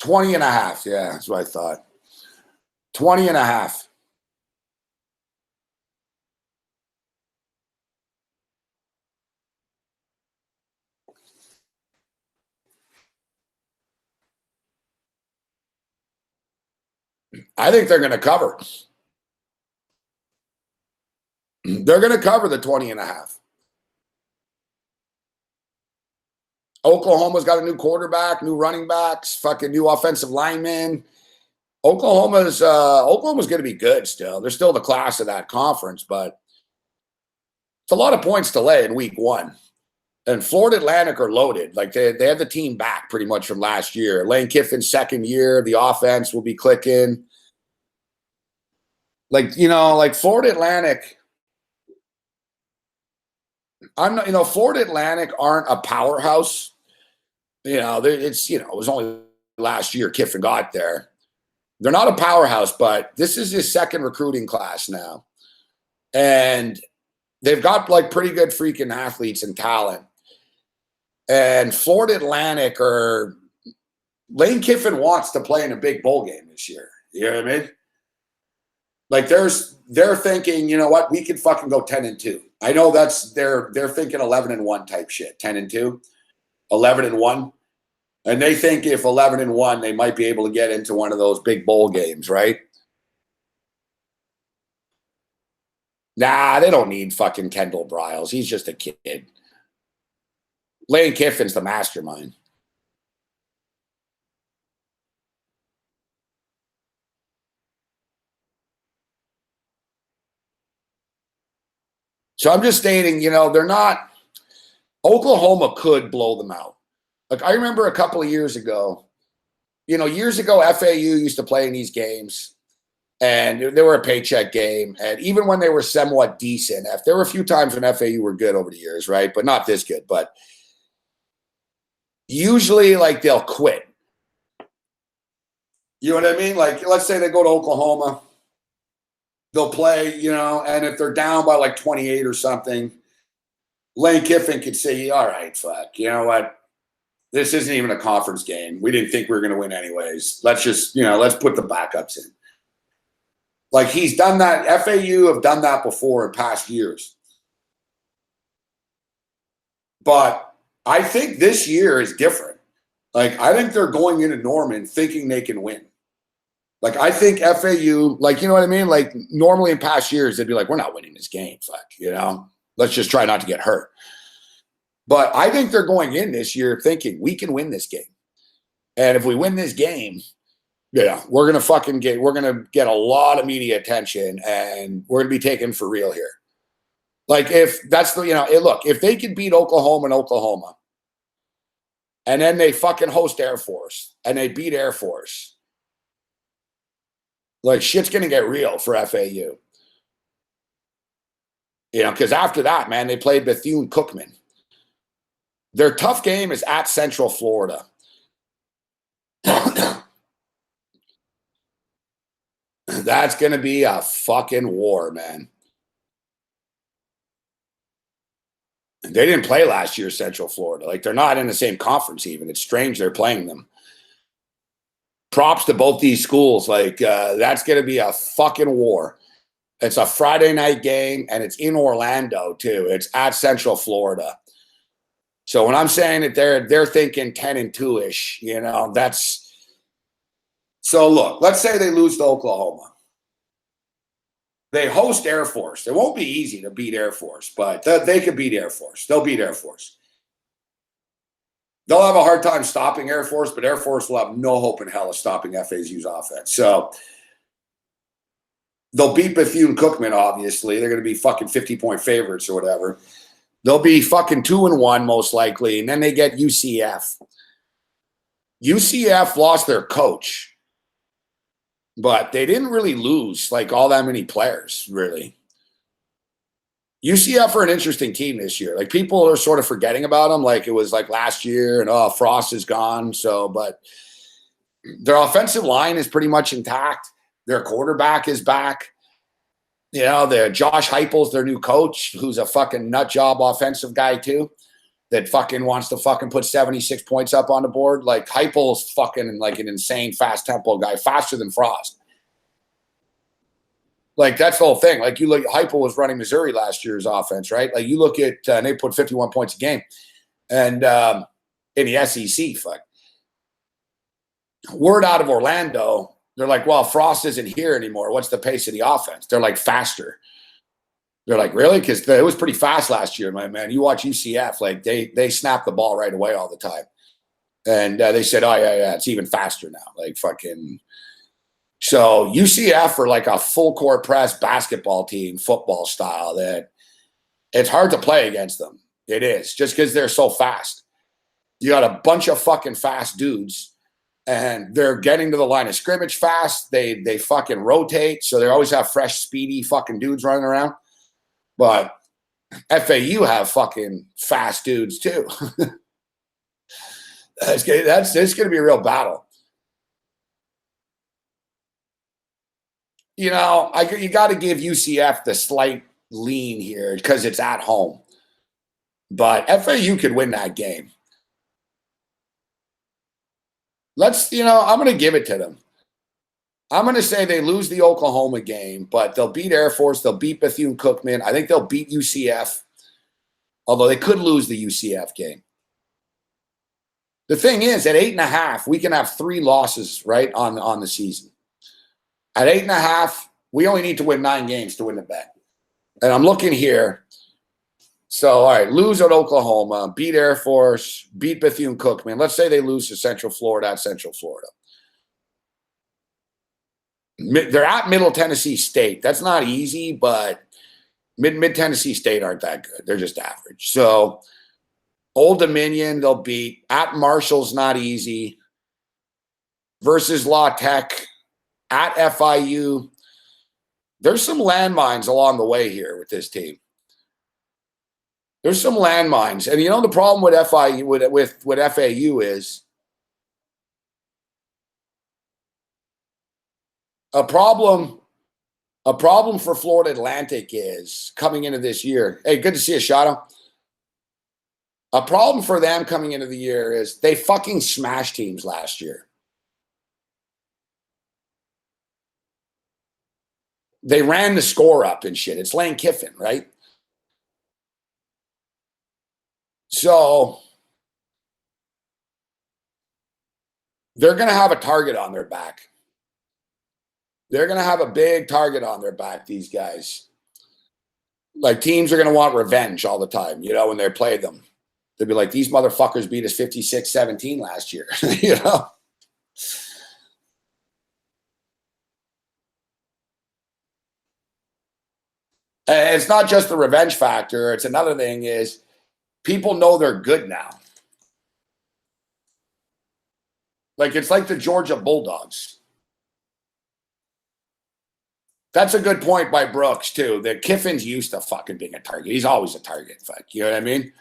$20 and a half. Yeah, that's what I thought. 20 and a half. I think they're going to cover. They're going to cover the 20 and a half. Oklahoma's got a new quarterback, new running backs, fucking new offensive linemen. Oklahoma's going to be good still. They're still the class of that conference, but it's a lot of points to lay in week one. And Florida Atlantic are loaded. Like they have the team back pretty much from last year. Lane Kiffin's second year, the offense will be clicking. Like Florida Atlantic. Florida Atlantic aren't a powerhouse. It was only last year Kiffin got there. They're not a powerhouse, but this is his second recruiting class now. And they've got like pretty good freaking athletes and talent. And Florida Atlantic Lane Kiffin wants to play in a big bowl game this year. You know what I mean? Like they're thinking, you know what, we could fucking go 10-2. I know they're thinking 11-1 type shit, 10-2, 11-1. And they think if 11-1, they might be able to get into one of those big bowl games, right? Nah, they don't need fucking Kendall Briles. He's just a kid. Lane Kiffin's the mastermind. So I'm just stating, they're not. Oklahoma could blow them out. Like I remember a couple of years ago, FAU used to play in these games, and they were a paycheck game. And even when they were somewhat decent, there were a few times when FAU were good over the years, right? But not this good. But usually, like they'll quit. You know what I mean? Like, let's say they go to Oklahoma, they'll play, and if they're down by like 28 or something, Lane Kiffin could say, all right, fuck, you know what? This isn't even a conference game. We didn't think we were going to win anyways. Let's just, let's put the backups in. Like he's done that. FAU have done that before in past years. But I think this year is different. Like, I think they're going into Norman thinking they can win. Like, I think FAU, like, you know what I mean? Like, normally in past years, they'd be like, we're not winning this game. Fuck, let's just try not to get hurt. But I think they're going in this year thinking we can win this game. And if we win this game, we're going to get a lot of media attention and we're going to be taken for real here. Like if that's look, if they could beat Oklahoma and Oklahoma and then they fucking host Air Force and they beat Air Force, like shit's going to get real for FAU. Because after that, man, they played Bethune-Cookman. Their tough game is at Central Florida. That's going to be a fucking war, man. They didn't play last year, Central Florida. Like, they're not in the same conference even. It's strange they're playing them. Props to both these schools. Like, that's going to be a fucking war. It's a Friday night game, and it's in Orlando, too. It's at Central Florida. So when I'm saying that they're thinking 10-2-ish, that's – so, look, let's say they lose to Oklahoma. They host Air Force. It won't be easy to beat Air Force, but they could beat Air Force. They'll beat Air Force. They'll have a hard time stopping Air Force, but Air Force will have no hope in hell of stopping FAU's offense. So they'll beat Bethune-Cookman, obviously. They're going to be fucking 50-point favorites or whatever. They'll be fucking 2-1 most likely, and then they get UCF. UCF lost their coach. But they didn't really lose like all that many players, really. UCF are an interesting team this year. Like people are sort of forgetting about them, like it was like last year, and Frost is gone. So, but their offensive line is pretty much intact. Their quarterback is back. Their Josh Heupel's their new coach, who's a fucking nut job offensive guy too, that fucking wants to fucking put 76 points up on the board. Like Heupel's fucking like an insane fast tempo guy, faster than Frost. Like that's the whole thing. Like you look, Heupel was running Missouri last year's offense, right? Like you look at, and they put 51 points a game, and in the SEC, fuck. Word out of Orlando, they're like, well, Frost isn't here anymore. What's the pace of the offense? They're like faster. They're like, really? Because it was pretty fast last year, my man. You watch UCF, like they snap the ball right away all the time. And they said, oh, yeah, it's even faster now. Like fucking. So UCF are like a full court press basketball team, football style, that it's hard to play against them. It is, just because they're so fast. You got a bunch of fucking fast dudes, and they're getting to the line of scrimmage fast. They fucking rotate, so they always have fresh, speedy fucking dudes running around. But FAU have fucking fast dudes too. It's going to be a real battle. You got to give UCF the slight lean here because it's at home. But FAU could win that game. I'm going to give it to them. I'm going to say they lose the Oklahoma game, but they'll beat Air Force. They'll beat Bethune-Cookman. I think they'll beat UCF, although they could lose the UCF game. The thing is, at 8.5, we can have 3 losses, right, on the season. At 8.5, we only need to win 9 games to win the bet. And I'm looking here. So, all right, lose at Oklahoma, beat Air Force, beat Bethune-Cookman. Let's say they lose to Central Florida at Central Florida. They're at Middle Tennessee State. That's not easy, but Mid Tennessee State aren't that good. They're just average. So, Old Dominion, they'll beat. At Marshall's not easy. Versus La Tech. At FIU. There's some landmines along the way here with this team. There's some landmines. And you know the problem with FIU, with FAU is a problem for Florida Atlantic is coming into this year. Hey, good to see you, Shadow. A problem for them coming into the year is they fucking smashed teams last year. They ran the score up and shit. It's Lane Kiffin, right? So they're going to have a target on their back. They're going to have a big target on their back, these guys. Like, teams are going to want revenge all the time, you know, when they play them. They'll be like, these motherfuckers beat us 56-17 last year, you know? And it's not just the revenge factor. It's another thing is people know they're good now. Like, it's like the Georgia Bulldogs. That's a good point by Brooks, too. That Kiffin's used to fucking being a target. He's always a target, fuck. You know what I mean?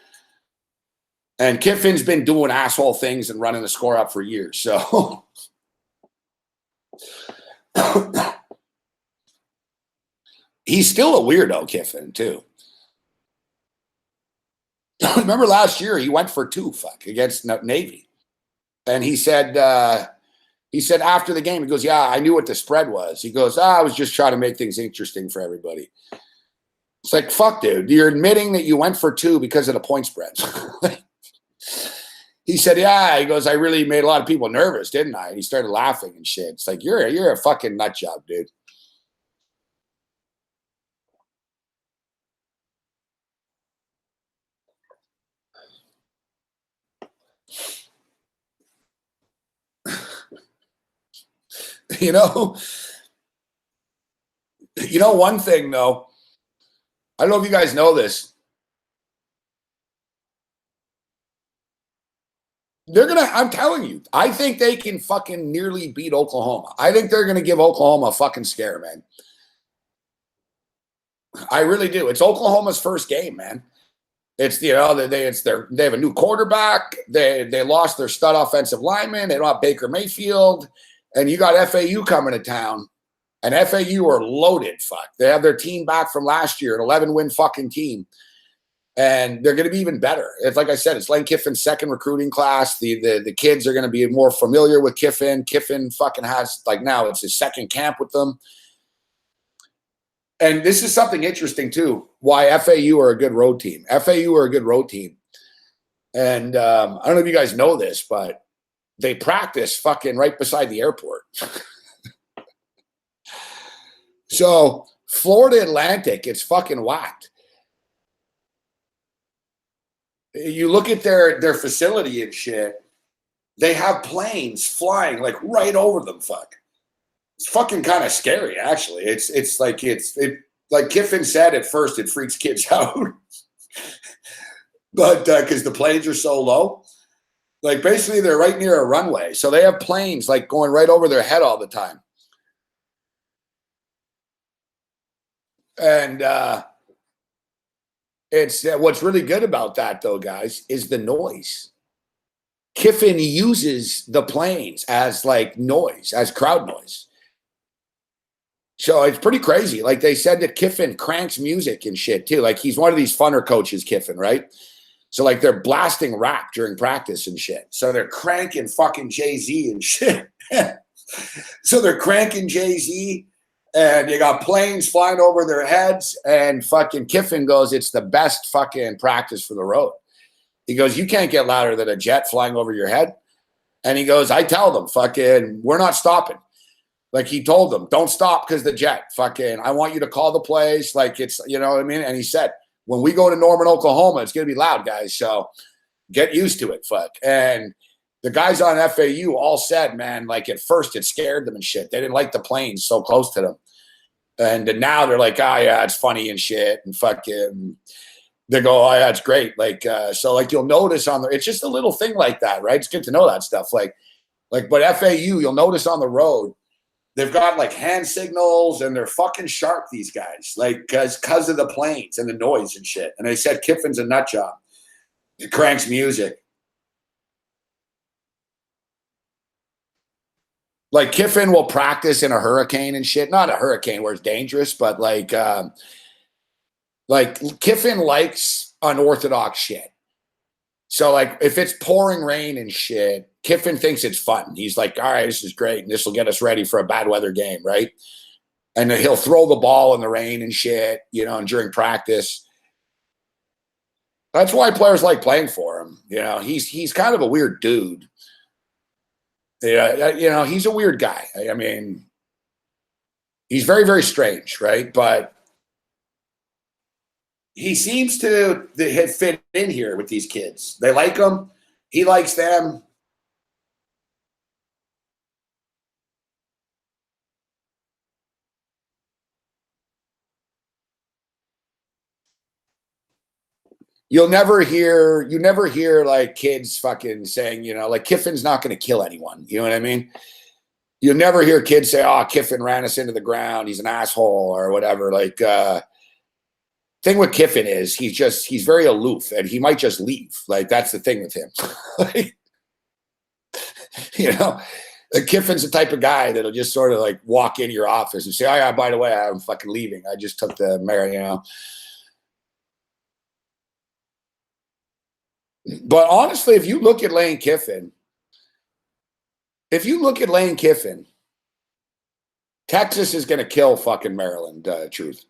And Kiffin's been doing asshole things and running the score up for years. So he's still a weirdo, Kiffin, too. Remember last year he went for 2 against Navy. And he said after the game, he goes, yeah, I knew what the spread was. He goes, I was just trying to make things interesting for everybody. It's like, fuck, dude. You're admitting that you went for 2 because of the point spread. He said, yeah. He goes, I really made a lot of people nervous, didn't I? And he started laughing and shit. It's like, you're a fucking nut job, dude. You know, one thing, though, I don't know if you guys know this. I'm telling you, I think they can fucking nearly beat Oklahoma. I think they're going to give Oklahoma a fucking scare, man. I really do. It's Oklahoma's first game, man. It's, you know, they have a new quarterback. They lost their stud offensive lineman. They don't have Baker Mayfield. And you got FAU coming to town. And FAU are loaded, fuck. They have their team back from last year, an 11-win fucking team. And they're going to be even better. It's like I said, it's Lane Kiffin's second recruiting class. The kids are going to be more familiar with Kiffin. Kiffin fucking has, like, now it's his second camp with them. And this is something interesting, too, why FAU are a good road team. FAU are a good road team. And I don't know if you guys know this, but they practice fucking right beside the airport. So Florida Atlantic, it's fucking whacked. You look at their facility and shit, they have planes flying like right over them, fuck. It's fucking kind of scary, actually. It's like Kiffin said at first, it freaks kids out. But because the planes are so low, like basically they're right near a runway. So they have planes like going right over their head all the time. And it's what's really good about that, though, guys, is the noise. Kiffin uses the planes as like noise, as crowd noise. So it's pretty crazy. Like they said that Kiffin cranks music and shit too. Like he's one of these funner coaches, Kiffin, right? So like they're blasting rap during practice and shit. So they're cranking fucking Jay-Z and shit. So they're cranking Jay-Z, and you got planes flying over their heads, and fucking Kiffin goes, it's the best fucking practice for the road. He goes, you can't get louder than a jet flying over your head. And he goes, I tell them, fucking, we're not stopping. Like he told them, don't stop because the jet. Fucking, I want you to call the plays. Like it's, you know what I mean? And he said, when we go to Norman, Oklahoma, it's going to be loud, guys. So get used to it, fuck. And the guys on FAU all said, man, like at first it scared them and shit. They didn't like the planes so close to them. And now they're like, oh, yeah, it's funny and shit. And fucking, they go, oh, yeah, it's great. Like, so like you'll notice on the, it's just a little thing like that, right? It's good to know that stuff. Like, but FAU, you'll notice on the road, they've got like hand signals and they're fucking sharp, these guys, like, because of the planes and the noise and shit. And they said Kiffin's a nut job. It cranks music. Like Kiffin will practice in a hurricane and shit. Not a hurricane where it's dangerous, but like Kiffin likes unorthodox shit. So like if it's pouring rain and shit, Kiffin thinks it's fun. He's like, all right, this is great. And this will get us ready for a bad weather game, right? And then he'll throw the ball in the rain and shit, you know, and during practice. That's why players like playing for him. You know, he's kind of a weird dude. Yeah, you know, he's a weird guy. I mean, he's very, very strange, right? But he seems to fit in here with these kids. They like him. He likes them. You never hear like kids fucking saying, you know, like Kiffin's not going to kill anyone. You know what I mean? You'll never hear kids say, oh, Kiffin ran us into the ground. He's an asshole or whatever. Like, thing with Kiffin is he's very aloof and he might just leave. Like, that's the thing with him. Like, you know, like Kiffin's the type of guy that'll just sort of like walk into your office and say, oh, yeah, by the way, I'm fucking leaving. I just took the mayor, you know. But honestly, if you look at Lane Kiffin, Texas is going to kill fucking Maryland, truth.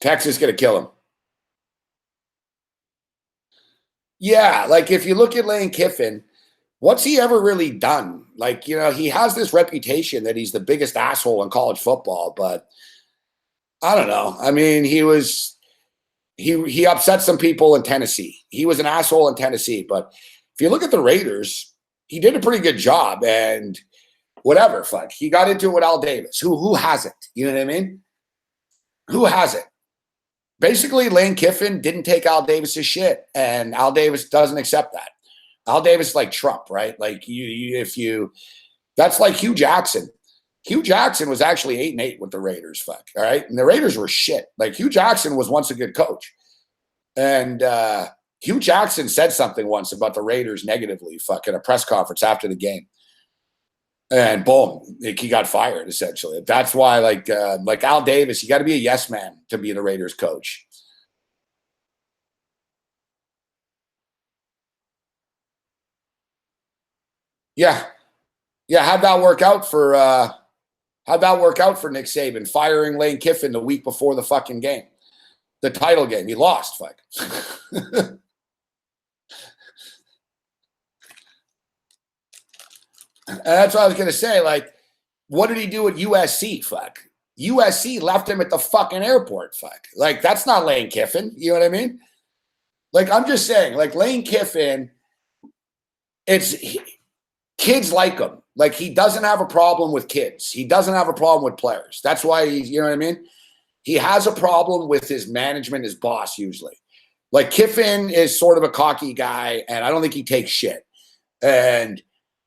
Texas is going to kill him. Yeah, like if you look at Lane Kiffin, what's he ever really done? Like, you know, he has this reputation that he's the biggest asshole in college football, but I don't know. I mean, he upset some people in Tennessee. He was an asshole in Tennessee, but if you look at the Raiders, he did a pretty good job. And whatever, fuck, he got into it with Al Davis. Who hasn't? You know what I mean? Who hasn't? Basically, Lane Kiffin didn't take Al Davis's shit, and Al Davis doesn't accept that. Al Davis is like Trump, right? Like that's like Hugh Jackson. Hugh Jackson was actually 8-8 with the Raiders, fuck, all right? And the Raiders were shit. Like Hugh Jackson was once a good coach. And Hugh Jackson said something once about the Raiders negatively, fuck, at a press conference after the game. And boom, he got fired, essentially. That's why, like Al Davis, you got to be a yes man to be the Raiders coach. Yeah. Yeah, how'd that work out for Nick Saban, firing Lane Kiffin the week before the fucking game? The title game. He lost, fuck. And that's what I was going to say. Like, what did he do at USC? Fuck. USC left him at the fucking airport. Fuck. Like, that's not Lane Kiffin. You know what I mean? Like, I'm just saying, like, Lane Kiffin, kids like him. Like, he doesn't have a problem with kids. He doesn't have a problem with players. That's why you know what I mean? He has a problem with his management, his boss, usually. Like, Kiffin is sort of a cocky guy, and I don't think he takes shit. And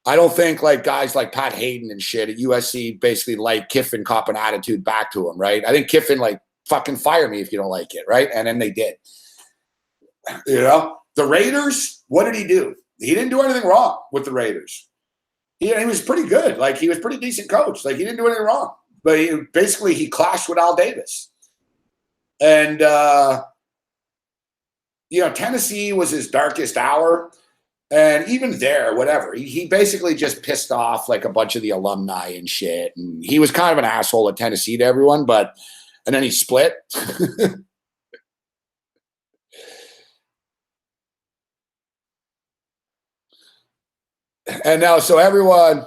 I don't think like guys like Pat Hayden and shit at USC basically like Kiffin cop an attitude back to him, right? I think Kiffin like fucking fire me if you don't like it, right? And then they did. You know, the Raiders, what did he do? He didn't do anything wrong with the Raiders. He was pretty good. Like he was pretty decent coach. Like he didn't do anything wrong. But he clashed with Al Davis. And you know, Tennessee was his darkest hour. And even there, whatever, he basically just pissed off like a bunch of the alumni and shit. And he was kind of an asshole at Tennessee to everyone, and then he split. And now, so everyone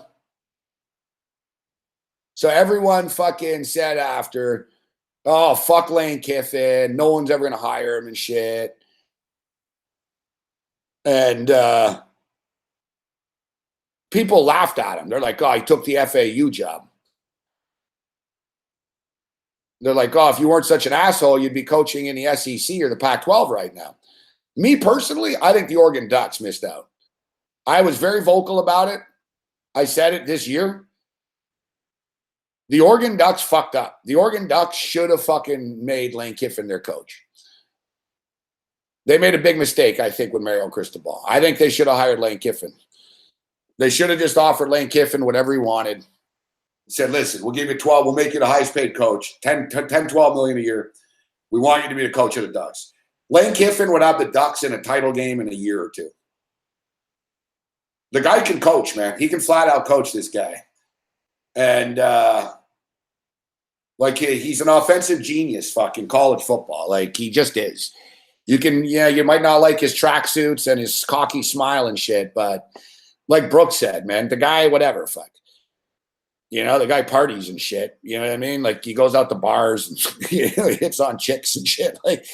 fucking said after, oh, fuck Lane Kiffin. No one's ever going to hire him and shit. And people laughed at him. They're like, oh, he took the FAU job. They're like, oh, if you weren't such an asshole, you'd be coaching in the SEC or the Pac 12 right now. Me personally, I think the Oregon Ducks missed out. I was very vocal about it. I said it this year. The Oregon Ducks fucked up. The Oregon Ducks should have fucking made Lane Kiffin their coach. They made a big mistake, I think, with Mario Cristobal. I think they should have hired Lane Kiffin. They should have just offered Lane Kiffin whatever he wanted. Said, listen, we'll give you 12. We'll make you the highest paid coach, 10, 12 million a year. We want you to be the coach of the Ducks. Lane Kiffin would have the Ducks in a title game in a year or two. The guy can coach, man. He can flat out coach this guy. And like he's an offensive genius fucking college football. Like he just is. You might not like his tracksuits and his cocky smile and shit, but like Brooks said, man, the guy, whatever, fuck. The guy parties and shit. You know what I mean? Like he goes out to bars and he hits on chicks and shit. Like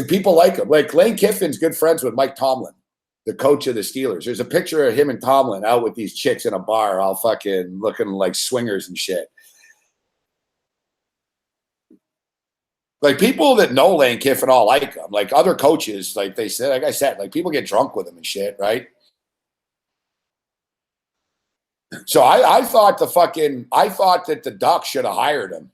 people like him. Like Lane Kiffin's good friends with Mike Tomlin, the coach of the Steelers. There's a picture of him and Tomlin out with these chicks in a bar, all fucking looking like swingers and shit. Like people that know Lane Kiffin all like him. Like other coaches, like I said, like people get drunk with him and shit, right? So I thought that the Ducks should have hired him.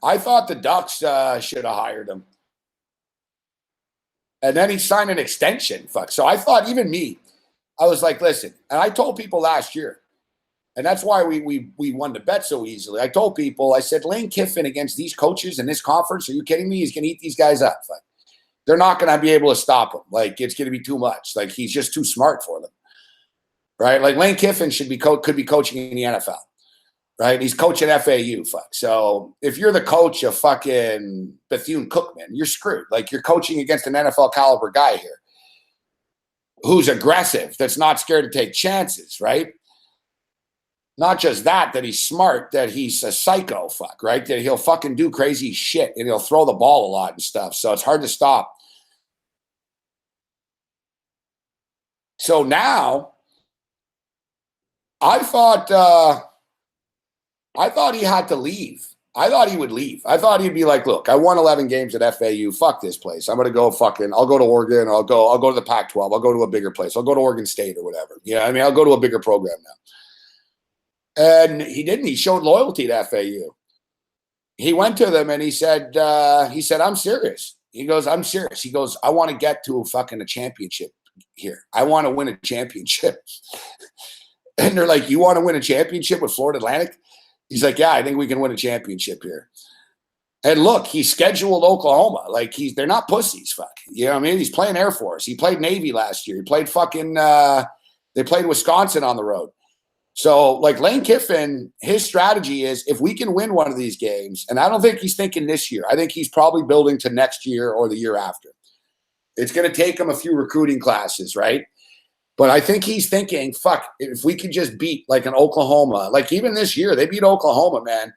I thought the Ducks should have hired him. And then he signed an extension. Fuck. So I thought, even me, I was like, listen, and I told people last year, and that's why we won the bet so easily. I told people, I said, Lane Kiffin against these coaches in this conference, are you kidding me? He's going to eat these guys up. Fuck. They're not going to be able to stop him. Like, it's going to be too much. Like, he's just too smart for them. Right? Like, Lane Kiffin could be coaching in the NFL. Right? He's coaching FAU. Fuck. So if you're the coach of fucking Bethune-Cookman, you're screwed. Like, you're coaching against an NFL caliber guy here who's aggressive, that's not scared to take chances, right? Not just that he's smart, that he's a psycho fuck, right? That he'll fucking do crazy shit and he'll throw the ball a lot and stuff. So it's hard to stop. So now I thought he had to leave. I thought he would leave. I thought he'd be like, look, I won 11 games at FAU. Fuck this place. I'm going to go I'll go to Oregon. I'll go to the Pac-12. I'll go to a bigger place. I'll go to Oregon State or whatever. I'll go to a bigger program now. And he didn't. He showed loyalty to FAU. He went to them and he said, I'm serious. He goes, I'm serious. He goes, I want to get to a championship here. I want to win a championship. And they're like, you want to win a championship with Florida Atlantic? He's like, yeah, I think we can win a championship here. And look, he scheduled Oklahoma. Like they're not pussies. Fuck. You know what I mean? He's playing Air Force. He played Navy last year. He played they played Wisconsin on the road. So like Lane Kiffin, his strategy is if we can win one of these games, and I don't think he's thinking this year. I think he's probably building to next year or the year after. It's going to take him a few recruiting classes, right? But I think he's thinking, fuck, if we could just beat like an Oklahoma, like even this year, they beat Oklahoma, man.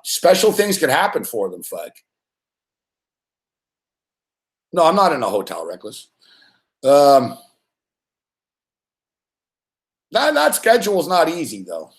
Special things could happen for them, fuck. No, I'm not in a hotel, Reckless. That schedule's not easy, though.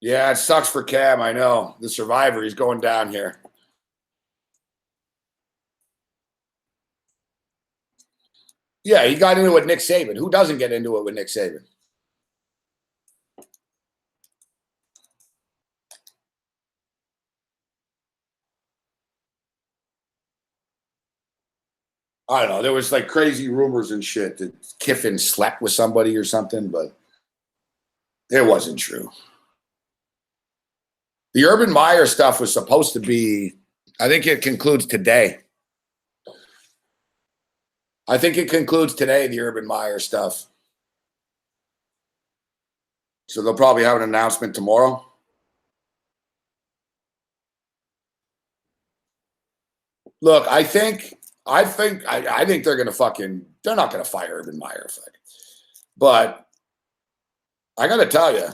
Yeah, it sucks for Cam. I know. The survivor, he's going down here. Yeah, he got into it with Nick Saban. Who doesn't get into it with Nick Saban? I don't know. There was like crazy rumors and shit that Kiffin slept with somebody or something, but it wasn't true. The Urban Meyer stuff was supposed to be, I think it concludes today. I think it concludes today, the Urban Meyer stuff. So they'll probably have an announcement tomorrow. Look, I think they're gonna they're not gonna fire Urban Meyer, but I gotta tell you,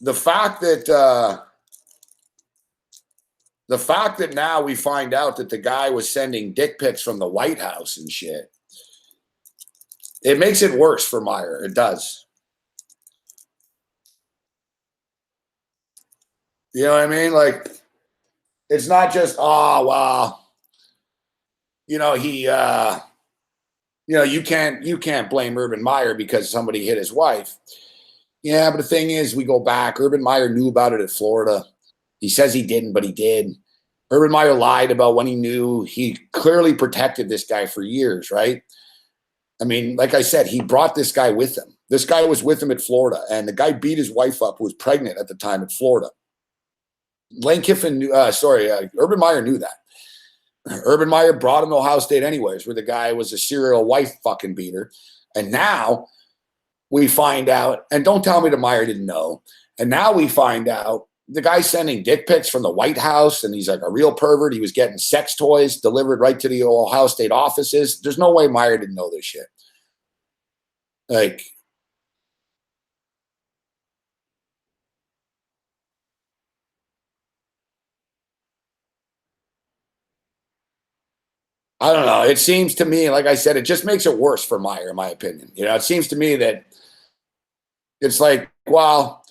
the fact that now we find out that the guy was sending dick pics from the White House and shit, it makes it worse for Meyer. It does. You know what I mean? Like, it's not just, oh, well, you can't blame Urban Meyer because somebody hit his wife. Yeah, but the thing is, we go back. Urban Meyer knew about it at Florida. He says he didn't, but he did. Urban Meyer lied about when he knew. He clearly protected this guy for years, right? I mean, like I said, he brought this guy with him. This guy was with him at Florida, and the guy beat his wife up, who was pregnant at the time at Florida. Lane Kiffin, Urban Meyer knew that. Urban Meyer brought him to Ohio State anyways, where the guy was a serial wife fucking beater. And now we find out, and don't tell me the Meyer didn't know, and now we find out the guy's sending dick pics from the White House, and he's like a real pervert. He was getting sex toys delivered right to the Ohio State offices. There's no way Meyer didn't know this shit. Like, I don't know. It seems to me, like I said, it just makes it worse for Meyer, in my opinion. It seems to me that it's like, well,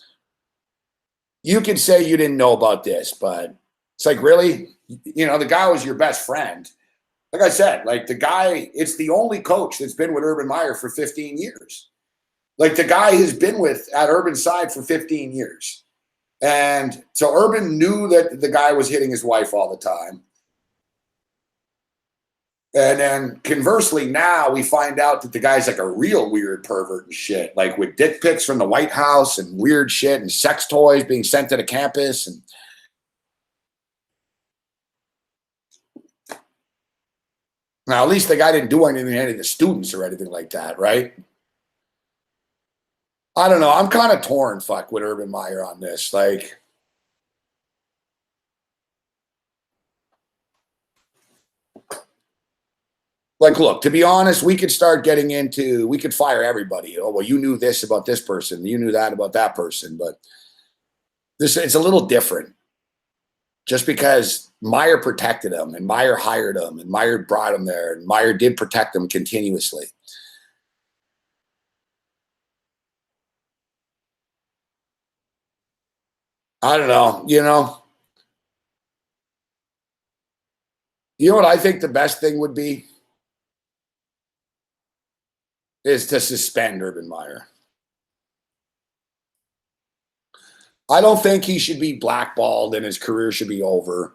you can say you didn't know about this, but it's like, really? The guy was your best friend. Like I said, like the guy, it's the only coach that's been with Urban Meyer for 15 years. Like the guy has been at Urban's side for 15 years. And so Urban knew that the guy was hitting his wife all the time. And then conversely, now we find out that the guy's like a real weird pervert and shit, like with dick pics from the White House and weird shit and sex toys being sent to the campus. And now, at least the guy didn't do anything to any of the students or anything like that, right? I don't know. I'm kind of torn, with Urban Meyer on this. Like, look, to be honest, we could fire everybody. Oh, well, you knew this about this person. You knew that about that person. But it's a little different. Just because Meyer protected him and Meyer hired him and Meyer brought him there and Meyer did protect him continuously. I don't know. You know what I think the best thing would be? Is to suspend Urban Meyer. I don't think he should be blackballed and his career should be over.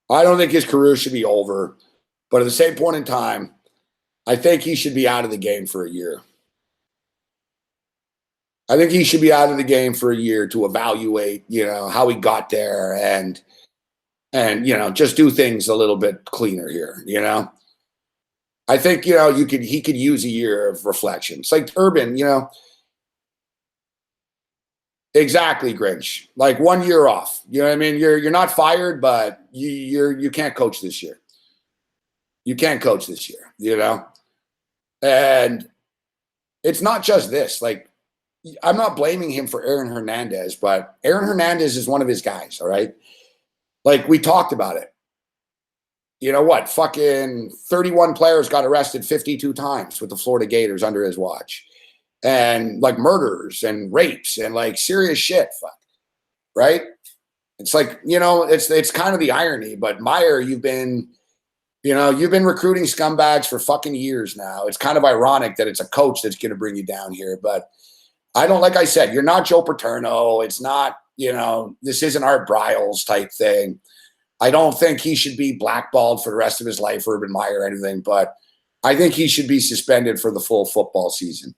I don't think his career should be over. But at the same point in time, I think he should be out of the game for a year. I think he should be out of the game for a year to evaluate, how he got there and just do things a little bit cleaner here, I think, he could use a year of reflection. It's like Urban, exactly, Grinch. Like 1 year off. You know what I mean? You're not fired, but you can't coach this year. You can't coach this year, And it's not just this. Like, I'm not blaming him for Aaron Hernandez, but Aaron Hernandez is one of his guys, all right? Like, we talked about it. You know what? Fucking 31 players got arrested 52 times with the Florida Gators under his watch. and like murders and rapes and like serious shit. Fuck, right? It's like, it's kind of the irony, but Meyer, you've been recruiting scumbags for fucking years now. It's kind of ironic that it's a coach that's going to bring you down here, but I don't, like I said, you're not Joe Paterno. It's not, this isn't Art Briles type thing. I don't think he should be blackballed for the rest of his life, Urban Meyer, or anything, but I think he should be suspended for the full football season.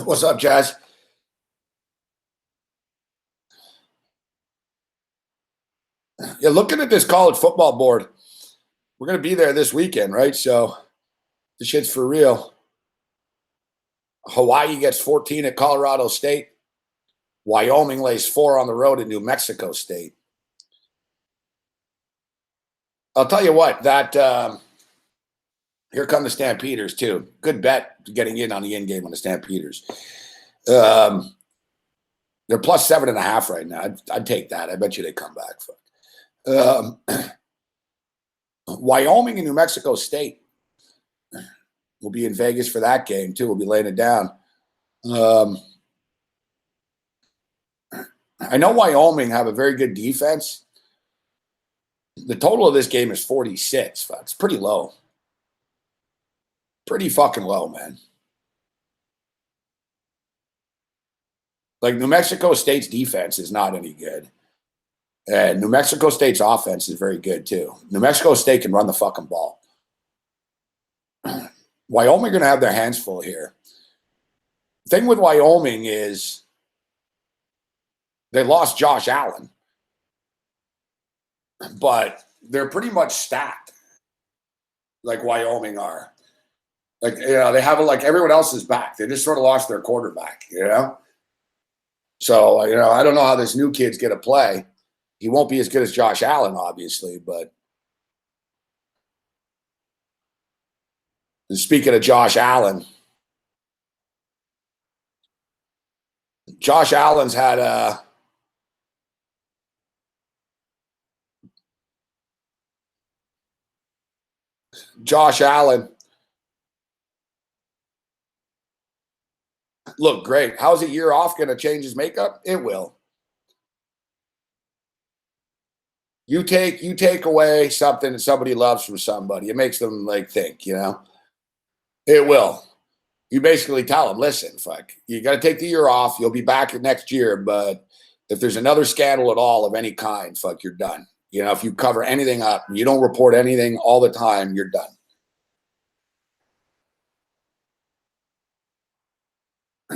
What's up, Jazz? Yeah, looking at this college football board, we're going to be there this weekend, right? So this shit's for real. Hawaii gets 14 at Colorado State. Wyoming lays 4 on the road at New Mexico State. I'll tell you what, that here come the Stampeders too. Good bet getting in on the end game on the Stampeders. They're plus 7.5 right now. I'd take that. I bet you they come back. Wyoming and New Mexico State. We'll be in Vegas for that game too. We'll be laying it down. I know Wyoming have a very good defense. The total of this game is 46. It's pretty low. Pretty fucking low, man. Like New Mexico State's defense is not any good. And New Mexico State's offense is very good too. New Mexico State can run the fucking ball. Wyoming are going to have their hands full here. The thing with Wyoming is they lost Josh Allen, but they're pretty much stacked like Wyoming are. Like, you know, they have like everyone else is back. They just sort of lost their quarterback, you know? So, you know, I don't know how this new kid's going to play. He won't be as good as Josh Allen, obviously, but and speaking of Josh Allen, Josh Allen's had a Josh Allen look great. How's a year off going to change his makeup? It will. You take away something that somebody loves from somebody. It makes them like think, you know. It will. You basically tell them, listen, fuck, you got to take the year off. You'll be back next year, but if there's another scandal at all of any kind, fuck, you're done. You know, if you cover anything up, you don't report anything all the time, you're done.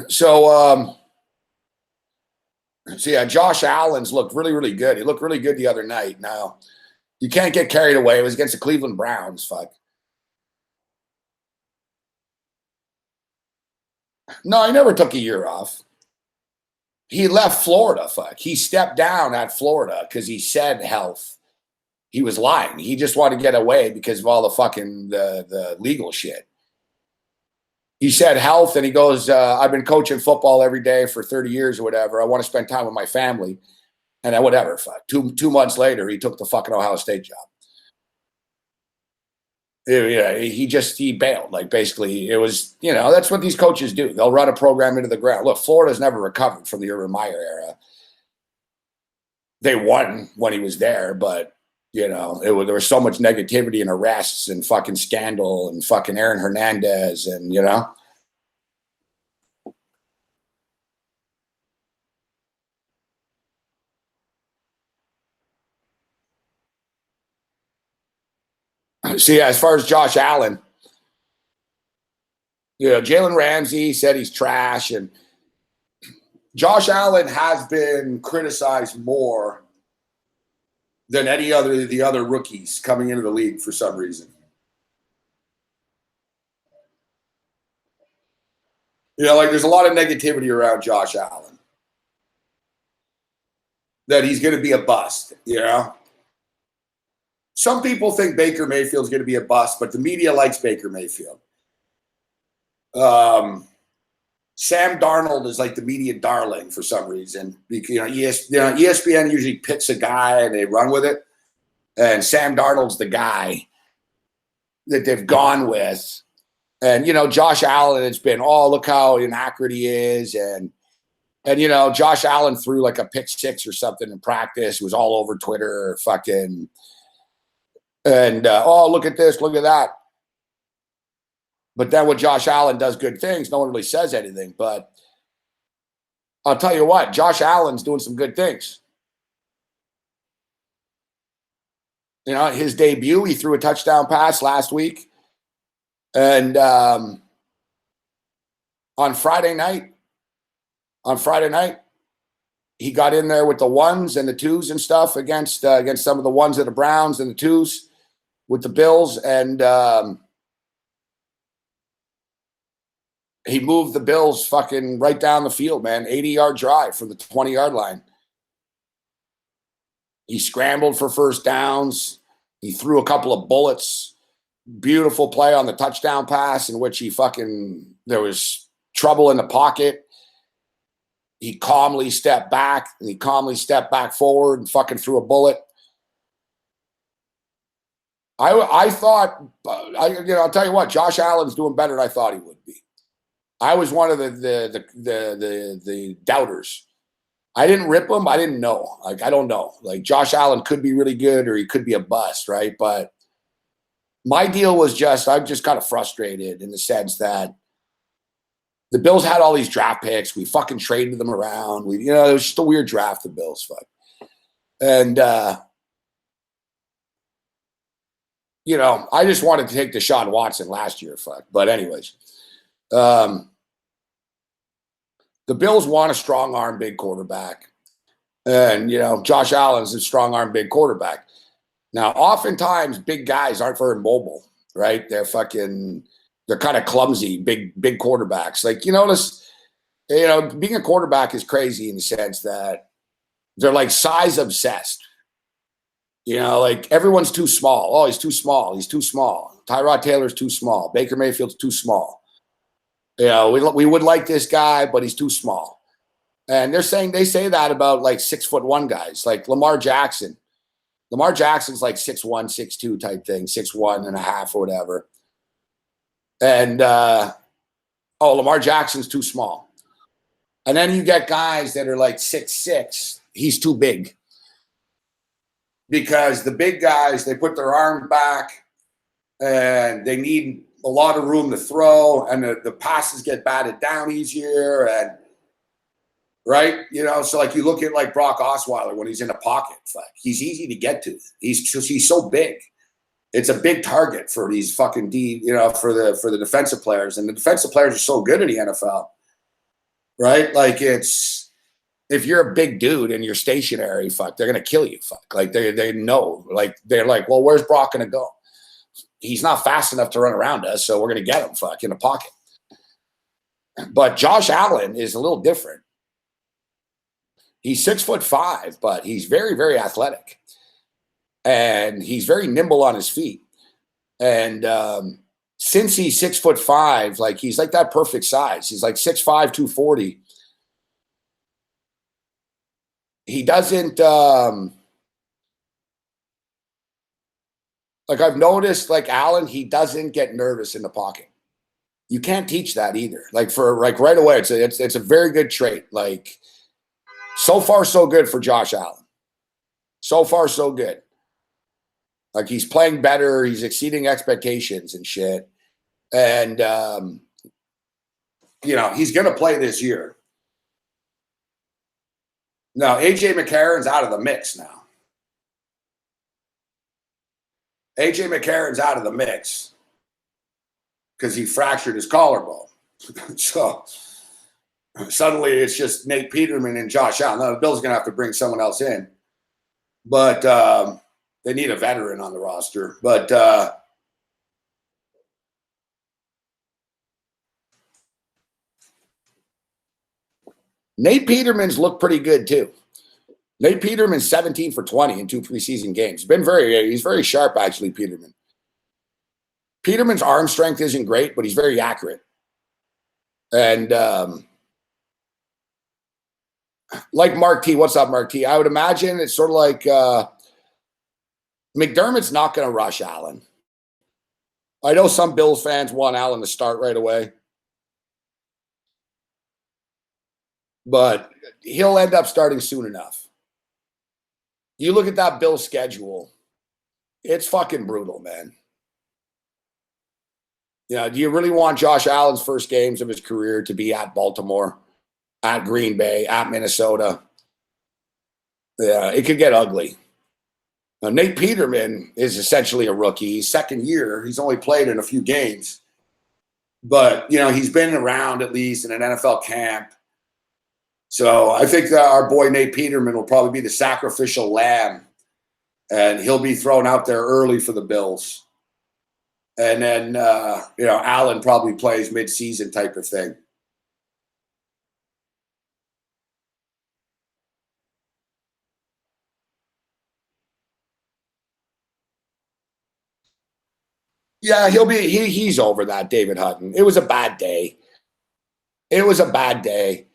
So yeah, Josh Allen's looked really, really good. He looked really good the other night. Now, you can't get carried away. It was against the Cleveland Browns, fuck. No, I never took a year off. He left Florida, fuck. He stepped down at Florida because he said health. He was lying. He just wanted to get away because of all the fucking the legal shit. He said health, and he goes, I've been coaching football every day for 30 years or whatever. I want to spend time with my family. And then whatever, fuck. Two months later, he took the fucking Ohio State job. Yeah, he bailed. Like basically, it was, you know, that's what these coaches do. They'll run a program into the ground. Look, Florida's never recovered from the Urban Meyer era. They won when he was there, but you know, there was so much negativity and arrests and fucking scandal and fucking Aaron Hernandez and you know. See, as far as Josh Allen, you know, Jalen Ramsey said he's trash, and Josh Allen has been criticized more than any other the other rookies coming into the league for some reason. You know, like there's a lot of negativity around Josh Allen that he's going to be a bust. You know, some people think Baker Mayfield's going to be a bust, but the media likes Baker Mayfield. Sam Darnold is like the media darling for some reason. You know, ESPN usually picks a guy and they run with it. And Sam Darnold's the guy that they've gone with. And, you know, Josh Allen, it's been, oh, look how inaccurate he is. And you know, Josh Allen threw like a pick six or something in practice. It was all over Twitter, fucking. And, oh, look at this, look at that. But then when Josh Allen does good things, no one really says anything. But I'll tell you what, Josh Allen's doing some good things. You know, his debut, he threw a touchdown pass last week. And on Friday night, he got in there with the ones and the twos and stuff against some of the ones of the Browns and the twos with the Bills, and he moved the Bills fucking right down the field, man. 80-yard drive from the 20-yard line. He scrambled for first downs. He threw a couple of bullets. Beautiful play on the touchdown pass in which there was trouble in the pocket. He calmly stepped back, and he calmly stepped back forward and fucking threw a bullet. I thought, I'll tell you what, Josh Allen's doing better than I thought he would be. I was one of the doubters. I didn't rip him. I didn't know. Like, I don't know. Like, Josh Allen could be really good or he could be a bust, right? But my deal was I'm just kind of frustrated in the sense that the Bills had all these draft picks. We fucking traded them around. It was just a weird draft, the Bills. Fuck. And, I just wanted to take Deshaun Watson last year. Fuck. But anyways, the Bills want a strong arm, big quarterback. And, Josh Allen's a strong arm, big quarterback. Now, oftentimes, big guys aren't very mobile, right? They're kind of clumsy, big quarterbacks. Like, you notice, being a quarterback is crazy in the sense that they're like size obsessed. Like everyone's too small. Oh, he's too small. He's too small. Tyrod Taylor's too small. Baker Mayfield's too small. We would like this guy, but he's too small. And they say that about like 6'1" guys, like Lamar Jackson. Lamar Jackson's like 6'1", 6'2" type thing, 6'1.5" or whatever. And Lamar Jackson's too small. And then you get guys that are like 6'6". He's too big. Because the big guys, they put their arms back and they need a lot of room to throw, and the passes get batted down easier, and right, so like you look at like Brock Osweiler when he's in a pocket, he's easy to get to. He's so big. It's a big target for these fucking for the defensive players, and the defensive players are so good in the NFL, right? Like if you're a big dude and you're stationary, they're gonna kill you. Like they know, like they're like, well, where's Brock gonna go? He's not fast enough to run around us, so we're gonna get him in a pocket. But Josh Allen is a little different. He's 6'5", but he's very, very athletic, and he's very nimble on his feet. And since he's 6'5", like he's like that perfect size. He's like 6'5", 240. He doesn't like I've noticed, like Allen, he doesn't get nervous in the pocket. You can't teach that either. Like right away, it's a very good trait. Like so far, so good for Josh Allen. So far, so good. Like he's playing better. He's exceeding expectations and shit. And he's gonna play this year. Now, A.J. McCarron's out of the mix now. A.J. McCarron's out of the mix because he fractured his collarbone. So suddenly it's just Nate Peterman and Josh Allen. Now, the Bills are going to have to bring someone else in. But they need a veteran on the roster. But Nate Peterman's looked pretty good too. Nate Peterman's 17 for 20 in 2 preseason games. He's very sharp, actually, Peterman. Peterman's arm strength isn't great, but he's very accurate. And like Mark T, what's up, Mark T? I would imagine it's sort of like McDermott's not going to rush Allen. I know some Bills fans want Allen to start right away. But he'll end up starting soon enough. You look at that Bills schedule, it's fucking brutal, man. Do you really want Josh Allen's first games of his career to be at Baltimore, at Green Bay, at Minnesota? Yeah, it could get ugly. Now, Nate Peterman is essentially a rookie. Second year, he's only played in a few games. But, he's been around at least in an NFL camp. So I think that our boy Nate Peterman will probably be the sacrificial lamb, and he'll be thrown out there early for the Bills. And then, Allen probably plays mid-season type of thing. Yeah, he's over that, David Hutton. It was a bad day. It was a bad day.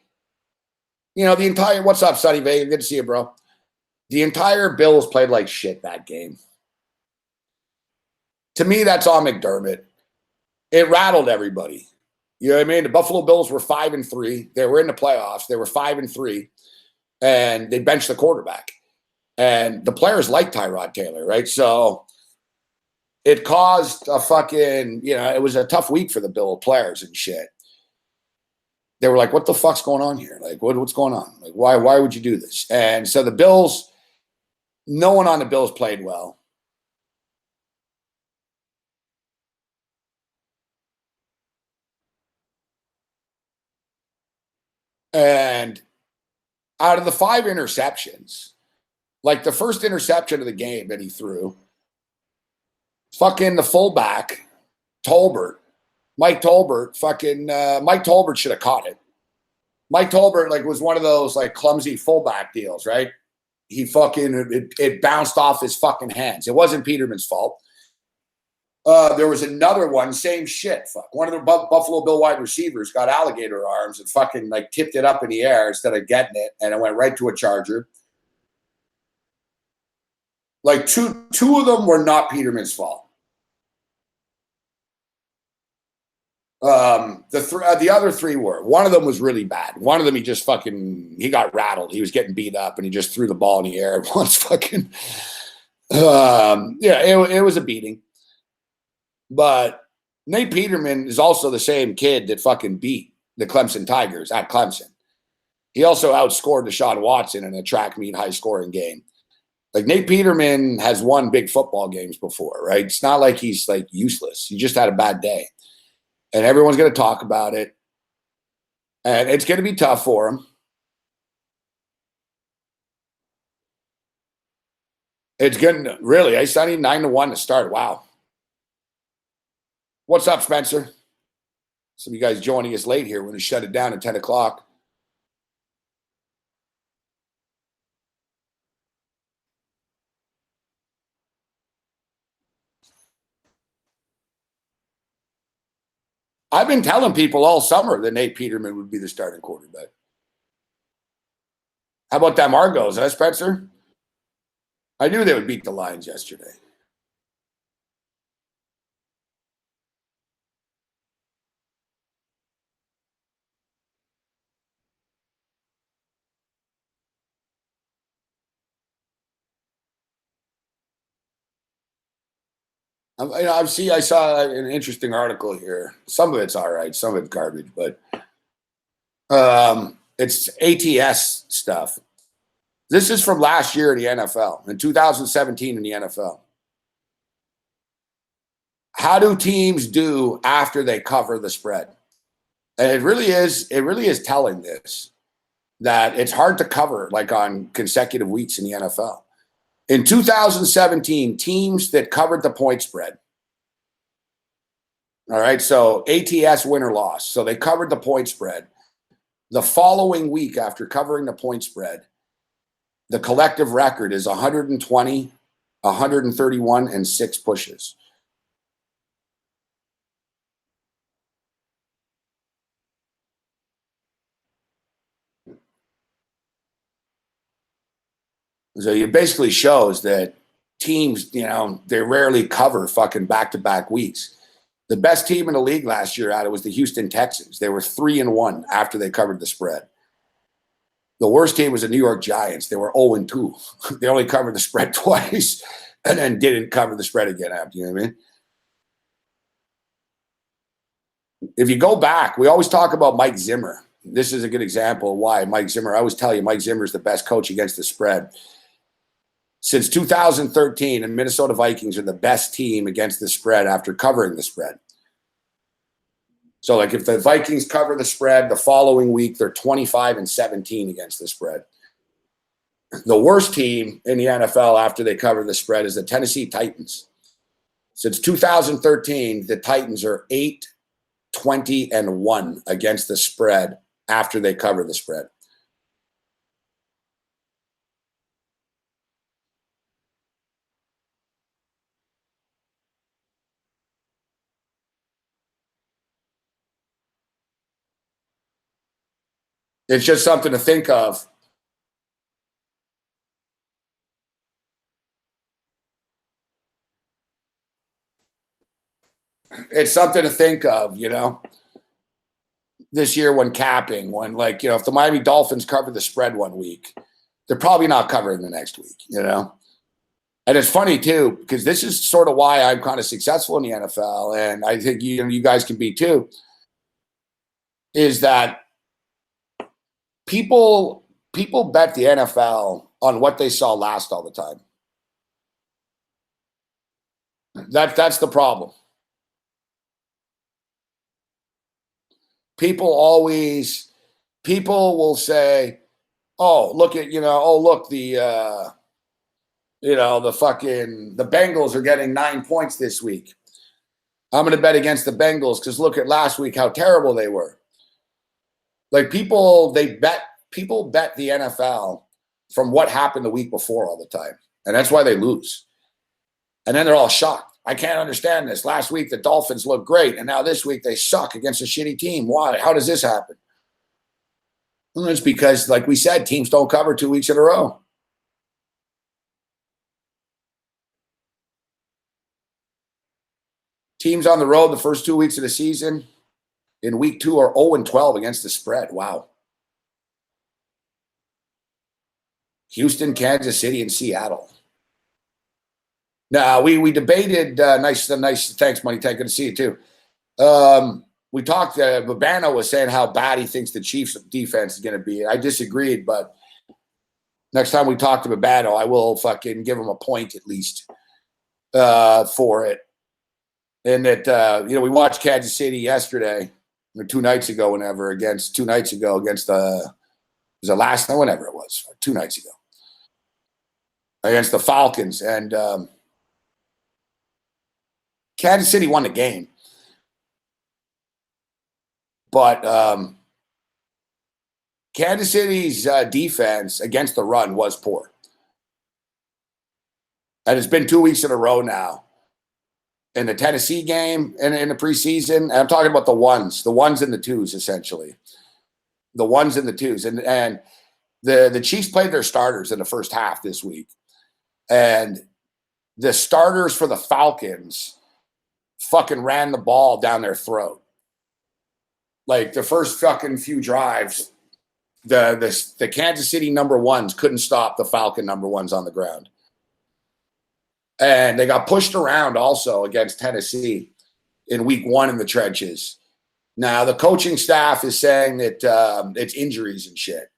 The entire, what's up, Sonny Vega? Good to see you, bro. The entire Bills played like shit that game. To me, that's on McDermott. It rattled everybody. You know what I mean? The Buffalo Bills were 5-3. They were in the playoffs. They were 5-3, and they benched the quarterback. And the players like Tyrod Taylor, right? So it caused a fucking, it was a tough week for the Bill players and shit. They were like, what the fuck's going on here? Like, what's going on? Like, why would you do this? And so the Bills, no one on the Bills played well. And out of the 5 interceptions, like the first interception of the game that he threw, fucking the fullback, Mike Tolbert should have caught it. Mike Tolbert was one of those clumsy fullback deals, right? He it bounced off his fucking hands. It wasn't Peterman's fault. There was another one, same shit. One of the Buffalo Bill wide receivers got alligator arms and fucking tipped it up in the air instead of getting it, and it went right to a Charger. Two of them were not Peterman's fault. The other 3 were. One of them was really bad. One of them, he got rattled. He was getting beat up, and he just threw the ball in the air once. Fucking, it was a beating. But Nate Peterman is also the same kid that fucking beat the Clemson Tigers at Clemson. He also outscored Deshaun Watson in a track meet high scoring game. Nate Peterman has won big football games before, right? It's not like he's useless. He just had a bad day. And everyone's going to talk about it. And it's going to be tough for him. It's good. Really, I need 9-1 to start. Wow. What's up, Spencer? Some of you guys joining us late here. We're going to shut it down at 10 o'clock. I've been telling people all summer that Nate Peterman would be the starting quarterback. How about them Argos, huh, Spencer? I knew they would beat the Lions yesterday. I saw an interesting article here. Some of it's all right, some of it's garbage, but it's ATS stuff. This is from last year in the NFL, in 2017 in the NFL. How do teams do after they cover the spread? And it really is telling this, that it's hard to cover on consecutive weeks in the NFL. In 2017, teams that covered the point spread, all right, so ATS win or loss. So they covered the point spread. The following week after covering the point spread, the collective record is 120, 131, and 6 pushes. So it basically shows that teams, they rarely cover fucking back-to-back weeks. The best team in the league last year at it was the Houston Texans. They were 3-1 after they covered the spread. The worst team was the New York Giants. They were 0-2. They only covered the spread twice and then didn't cover the spread again after, you know what I mean? If you go back, we always talk about Mike Zimmer. This is a good example of why Mike Zimmer, I always tell you, Mike Zimmer is the best coach against the spread. Since 2013, the Minnesota Vikings are the best team against the spread after covering the spread. So, like, if the Vikings cover the spread, the following week they're 25-17 against the spread. The worst team in the NFL after they cover the spread is the Tennessee Titans. Since 2013, the Titans are 8-20-1 against the spread after they cover the spread. It's just something to think of. It's something to think of, this year when capping, when, like, if the Miami Dolphins cover the spread one week, they're probably not covering the next week, And it's funny too, because this is sort of why I'm kind of successful in the NFL, and I think you guys can be too, is that people bet the NFL on what they saw last all the time. That's the problem. People will say, "Oh, look at the the Bengals are getting 9 points this week. I'm going to bet against the Bengals because look at last week how terrible they were." Like, people bet the NFL from what happened the week before all the time, and that's why they lose. And then they're all shocked. I can't understand this. Last week the Dolphins looked great, and now this week they suck against a shitty team. Why? How does this happen? Well, it's because, like we said, teams don't cover 2 weeks in a row. Teams on the road the first 2 weeks of the season in week 2 are 0-12 against the spread. Wow. Houston, Kansas City, and Seattle. Now, we debated, nice, thanks, Money Tank, good to see you too. We talked, Babano was saying how bad he thinks the Chiefs' defense is going to be. I disagreed, but next time we talk to Babano, I will fucking give him a point at least for it. And that, we watched Kansas City yesterday, or 2 nights ago, against the, was it last night, whenever it was, 2 nights ago, against the Falcons. And Kansas City won the game. But Kansas City's defense against the run was poor. And it's been 2 weeks in a row now. In the Tennessee game and in the preseason, and I'm talking about the ones and the twos, essentially. The ones and the twos. And the Chiefs played their starters in the first half this week. And the starters for the Falcons fucking ran the ball down their throat. Like, the first fucking few drives, the Kansas City number ones couldn't stop the Falcon number ones on the ground. And they got pushed around also against Tennessee in week 1 in the trenches. Now, the coaching staff is saying that it's injuries and shit.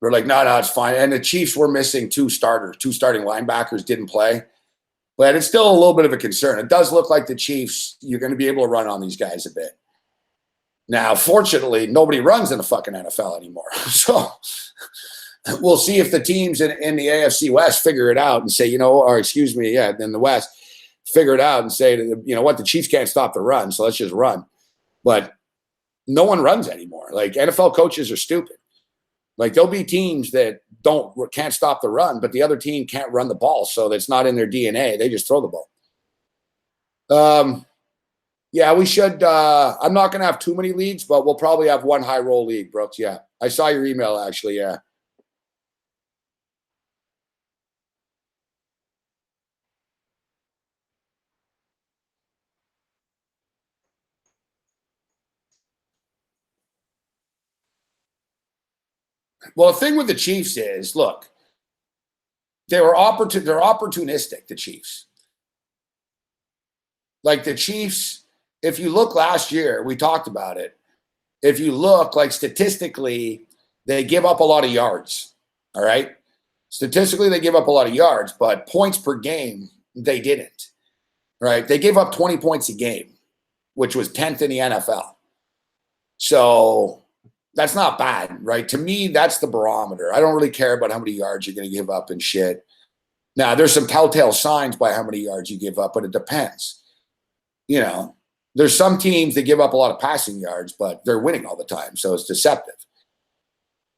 We're like, no, it's fine. And the Chiefs were missing 2 starters. 2 starting linebackers didn't play. But it's still a little bit of a concern. It does look like the Chiefs, you're going to be able to run on these guys a bit. Now, fortunately, nobody runs in the fucking NFL anymore. So we'll see if the teams in the AFC West figure it out and say, in the West, figure it out and say, the Chiefs can't stop the run, so let's just run. But no one runs anymore. Like, NFL coaches are stupid. Like, there'll be teams that can't stop the run, but the other team can't run the ball, so that's not in their DNA. They just throw the ball. Yeah, we should. I'm not going to have too many leagues, but we'll probably have 1 high roll league, Brooks. Yeah, I saw your email, actually. Yeah. Well, the thing with the Chiefs is, look, they're opportunistic, the Chiefs. Like, the Chiefs, if you look last year, we talked about it. If you look, like, statistically, they give up a lot of yards. All right? Statistically, they give up a lot of yards, but points per game, they didn't. Right? They gave up 20 points a game which was 10th in the NFL. So that's not bad, right? To me, that's the barometer. I don't really care about how many yards you're going to give up and shit. Now, there's some telltale signs by how many yards you give up, but it depends. You know, there's some teams that give up a lot of passing yards, but they're winning all the time, so it's deceptive.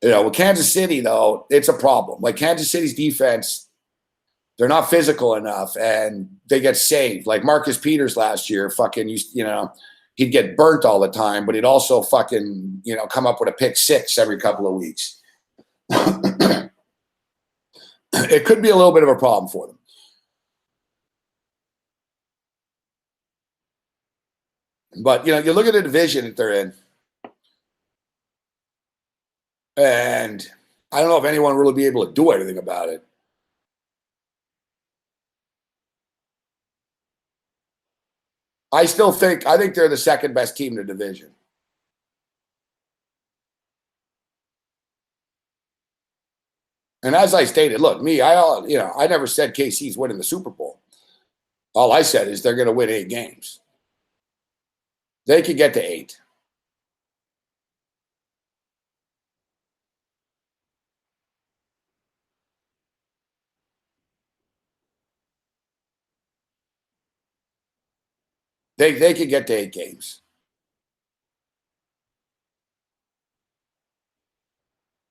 You know, with Kansas City, though, it's a problem. Like Kansas City's defense, they're not physical enough, and they get saved. Like Marcus Peters last year, fucking, you know, he'd get burnt all the time, but he'd also fucking, you know, come up with a pick six every couple of weeks. It could be a little bit of a problem for them. But, you know, you look at the division that they're in, and I don't know if anyone will really be able to do anything about it. I think they're the second best team in the division. And as I stated, look, I never said KC's winning the Super Bowl. All I said is they're going to win 8 games. They could get to 8. They could get to 8 games.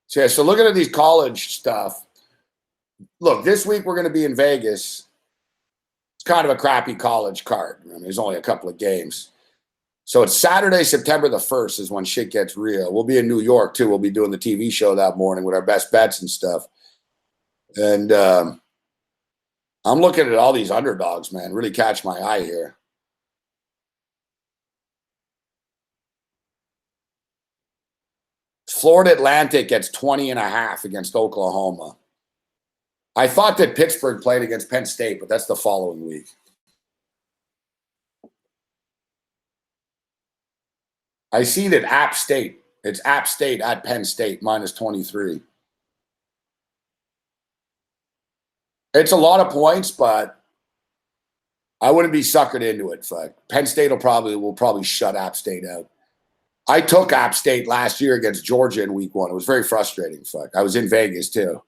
So, yeah, so looking at these college stuff, look, this week we're going to be in Vegas. It's kind of a crappy college card. I mean, there's only a couple of games. So it's Saturday, September the 1st is when shit gets real. We'll be in New York, too. We'll be doing the TV show that morning with our best bets and stuff. And I'm looking at all these underdogs, man. Really catch my eye here. Florida Atlantic gets 20.5 against Oklahoma. I thought that Pittsburgh played against Penn State, but that's the following week. I see that it's App State at Penn State, minus 23. It's a lot of points, but I wouldn't be suckered into it. Fuck. Penn State will probably shut App State out. I took App State last year against Georgia in week 1. It was very frustrating. Fuck. I was in Vegas too.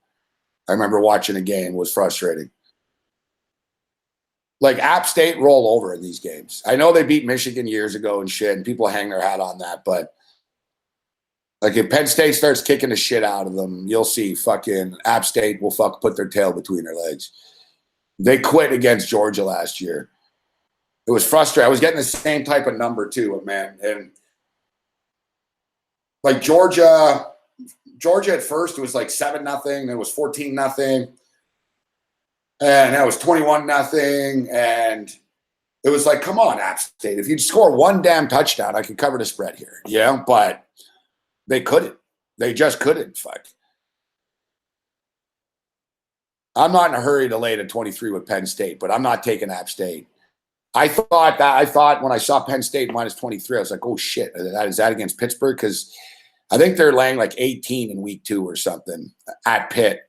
I remember watching a game. It was frustrating. Like App State roll over in these games. I know they beat Michigan years ago and shit, and people hang their hat on that, but like if Penn State starts kicking the shit out of them, you'll see fucking App State will put their tail between their legs. They quit against Georgia last year. It was frustrating. I was getting the same type of number too, man. And like Georgia at first it was like 7-0, then it was 14-0. And that was 21-0. And it was like, come on, App State. If you'd score one damn touchdown, I could cover the spread here. Yeah, but they couldn't. They just couldn't. Fuck. I'm not in a hurry to lay to 23 with Penn State, but I'm not taking App State. I thought when I saw Penn State minus 23, I was like, oh shit, is that against Pittsburgh? Because I think they're laying like 18 in week 2 or something at Pitt,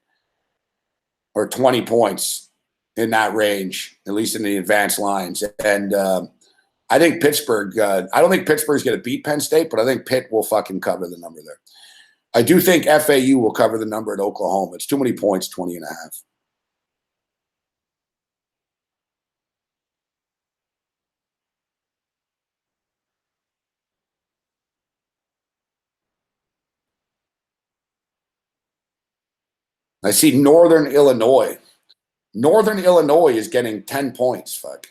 or 20 points in that range, at least in the advanced lines. And I think Pittsburgh, I don't think Pittsburgh's going to beat Penn State, but I think Pitt will fucking cover the number there. I do think FAU will cover the number at Oklahoma. It's too many points, 20.5. I see Northern Illinois. Northern Illinois is getting 10 points. Fuck.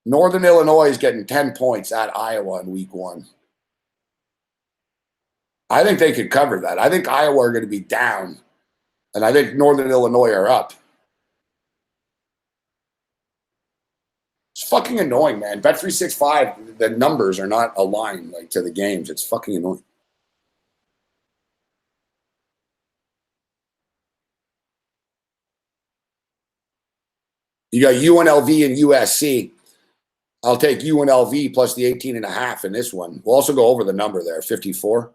Northern Illinois is getting 10 points at Iowa in week 1. I think they could cover that. I think Iowa are going to be down, and I think Northern Illinois are up. It's fucking annoying, man. Bet365, the numbers are not aligned like to the games. It's fucking annoying. You got UNLV and USC. I'll take UNLV plus the 18.5 in this one. We'll also go over the number there, 54.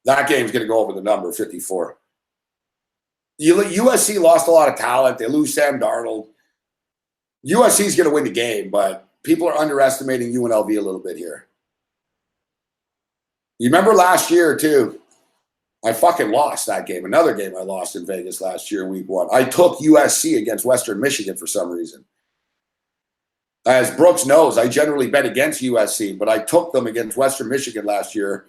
That game's going to go over the number, 54. USC lost a lot of talent. They lose Sam Darnold. USC is going to win the game, but people are underestimating UNLV a little bit here. You remember last year, too? I fucking lost that game. Another game I lost in Vegas last year, week 1. I took USC against Western Michigan for some reason. As Brooks knows, I generally bet against USC, but I took them against Western Michigan last year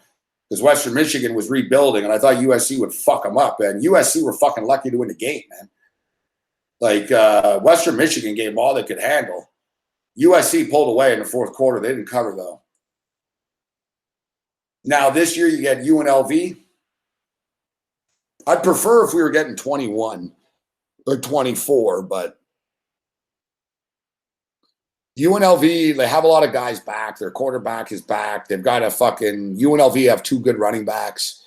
because Western Michigan was rebuilding, and I thought USC would fuck them up. And USC were fucking lucky to win the game, man. Like, Western Michigan gave them all they could handle. USC pulled away in the fourth quarter. They didn't cover, though. Now, this year you get UNLV. I'd prefer if we were getting 21 or 24, but UNLV, they have a lot of guys back. Their quarterback is back. They've got UNLV have 2 good running backs.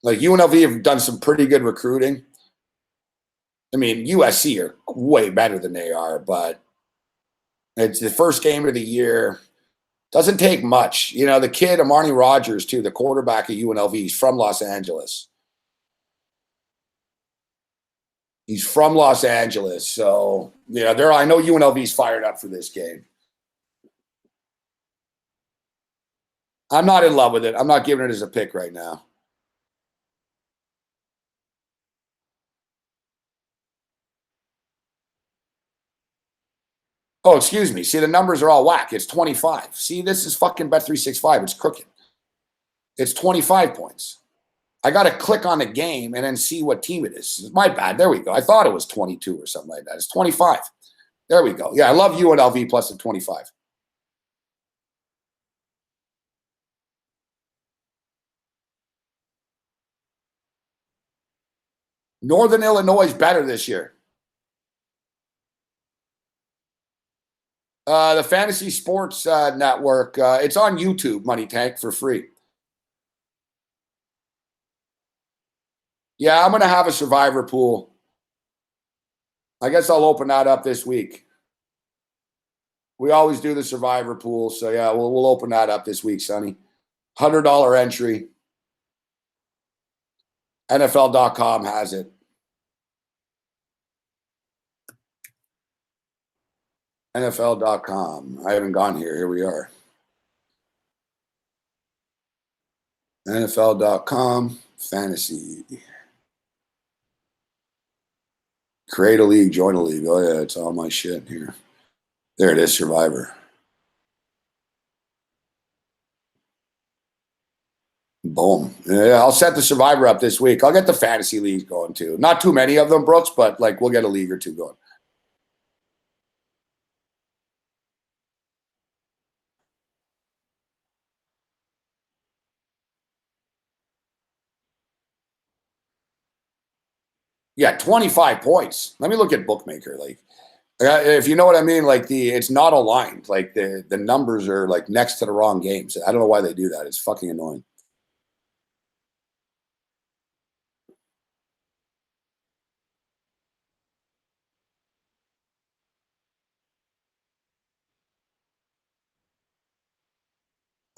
Like, UNLV have done some pretty good recruiting. I mean, USC are way better than they are, but it's the first game of the year. Doesn't take much. You know, the kid, Amani Rogers, too, the quarterback at UNLV, he's from Los Angeles. He's from Los Angeles. So, yeah, I know UNLV's fired up for this game. I'm not in love with it. I'm not giving it as a pick right now. Oh, excuse me. See, the numbers are all whack. It's 25. See, this is fucking Bet365. It's crooked. It's 25 points. I got to click on the game and then see what team it is. It's my bad. There we go. I thought it was 22 or something like that. It's 25. There we go. Yeah, I love UNLV plus the 25. Northern Illinois is better this year. The Fantasy Sports Network, it's on YouTube, Money Tank, for free. Yeah, I'm going to have a survivor pool. I guess I'll open that up this week. We always do the survivor pool, so yeah, we'll open that up this week, Sonny. $100 entry. NFL.com has it. NFL.com. I haven't gone here. Here we are. NFL.com. Fantasy. Create a league. Join a league. Oh, yeah. It's all my shit here. There it is. Survivor. Boom. Yeah, I'll set the survivor up this week. I'll get the fantasy leagues going, too. Not too many of them, Brooks, but like we'll get a league or two going. Yeah, 25 points. Let me look at Bookmaker. Like, if you know what I mean, like it's not aligned. Like the numbers are like next to the wrong games. I don't know why they do that. It's fucking annoying.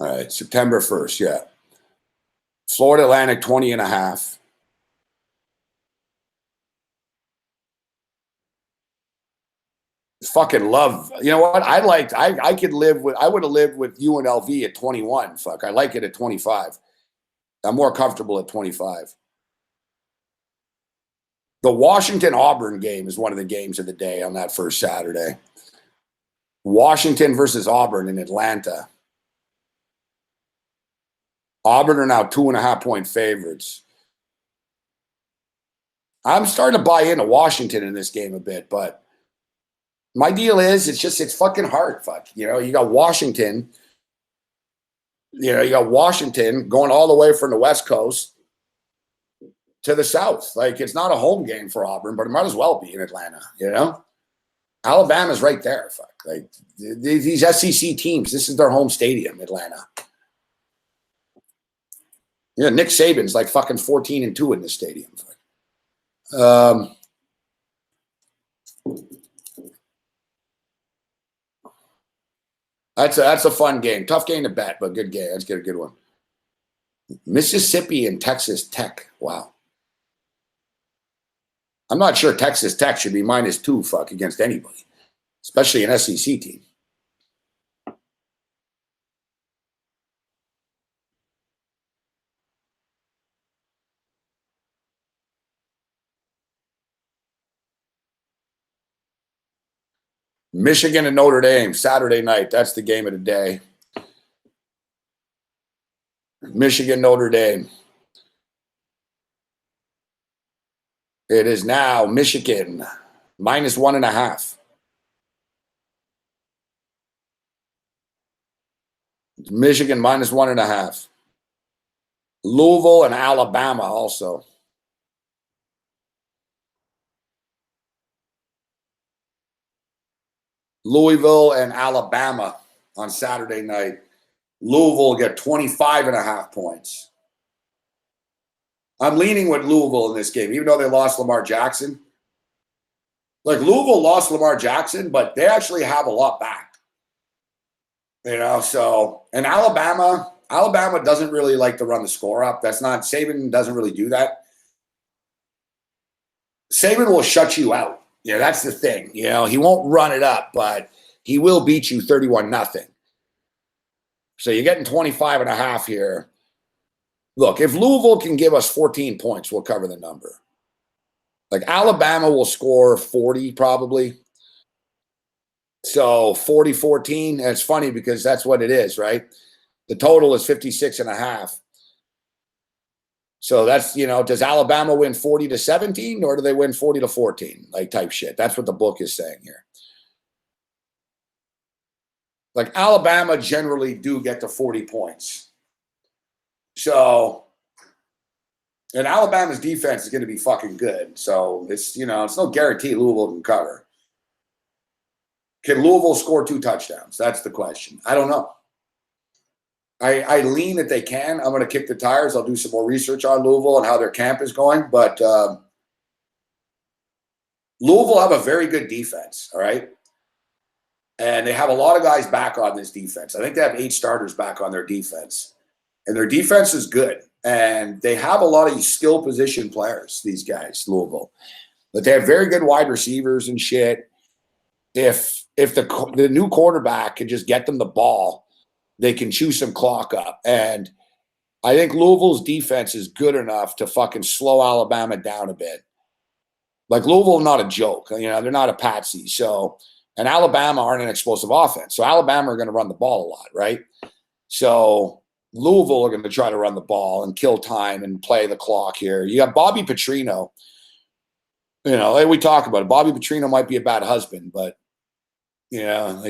All right, September 1st, yeah. Florida Atlantic 20.5. Fucking love. You know what? I would have lived with UNLV at 21. Fuck. I like it at 25. I'm more comfortable at 25. The Washington Auburn game is one of the games of the day on that first Saturday. Washington versus Auburn in Atlanta. Auburn are now 2.5-point favorites. I'm starting to buy into Washington in this game a bit, but my deal is it's fucking hard. Fuck. You know, you got Washington. You know, you got Washington going all the way from the West Coast to the South. Like, it's not a home game for Auburn, but it might as well be in Atlanta, you know? Alabama's right there. Fuck. Like, these SEC teams, this is their home stadium, Atlanta. Yeah, Nick Saban's like fucking 14-2 in this stadium. That's a fun game. Tough game to bet, but good game. Let's get a good one. Mississippi and Texas Tech. Wow. I'm not sure Texas Tech should be -2 fuck against anybody, especially an SEC team. Michigan and Notre Dame, Saturday night. That's the game of the day. Michigan, Notre Dame. It is now Michigan -1.5. Michigan -1.5. Louisville and Alabama also. Louisville and Alabama on Saturday night. Louisville will get 25.5 points. I'm leaning with Louisville in this game, even though they lost Lamar Jackson. Like, Louisville lost Lamar Jackson, but they actually have a lot back. So, and Alabama doesn't really like to run the score up. That's not, Saban doesn't really do that. Saban will shut you out. That's the thing. He won't run it up, but he will beat you 31-0. So you're getting 25.5 here. Look, if Louisville can give us 14 points, we'll cover the number. Like, Alabama will score 40 probably. So 40-14. And it's funny because that's what it is, right? The total is 56.5. So that's, does Alabama win 40-17 or do they win 40-14? Like, type shit. That's what the book is saying here. Like, Alabama generally do get to 40 points. So, and Alabama's defense is going to be fucking good. So it's, it's no guarantee Louisville can cover. Can Louisville score 2 touchdowns? That's the question. I don't know. I lean that they can. I'm going to kick the tires. I'll do some more research on Louisville and how their camp is going. But Louisville have a very good defense, all right? And they have a lot of guys back on this defense. I think they have 8 starters back on their defense. And their defense is good. And they have a lot of skill position players, these guys, Louisville. But they have very good wide receivers and shit. If the new quarterback can just get them the ball, they can chew some clock up. And I think Louisville's defense is good enough to fucking slow Alabama down a bit. Like, Louisville, not a joke. They're not a patsy. So, and Alabama aren't an explosive offense. So Alabama are going to run the ball a lot, right? So Louisville are going to try to run the ball and kill time and play the clock here. You got Bobby Petrino. We talk about it. Bobby Petrino might be a bad husband, but he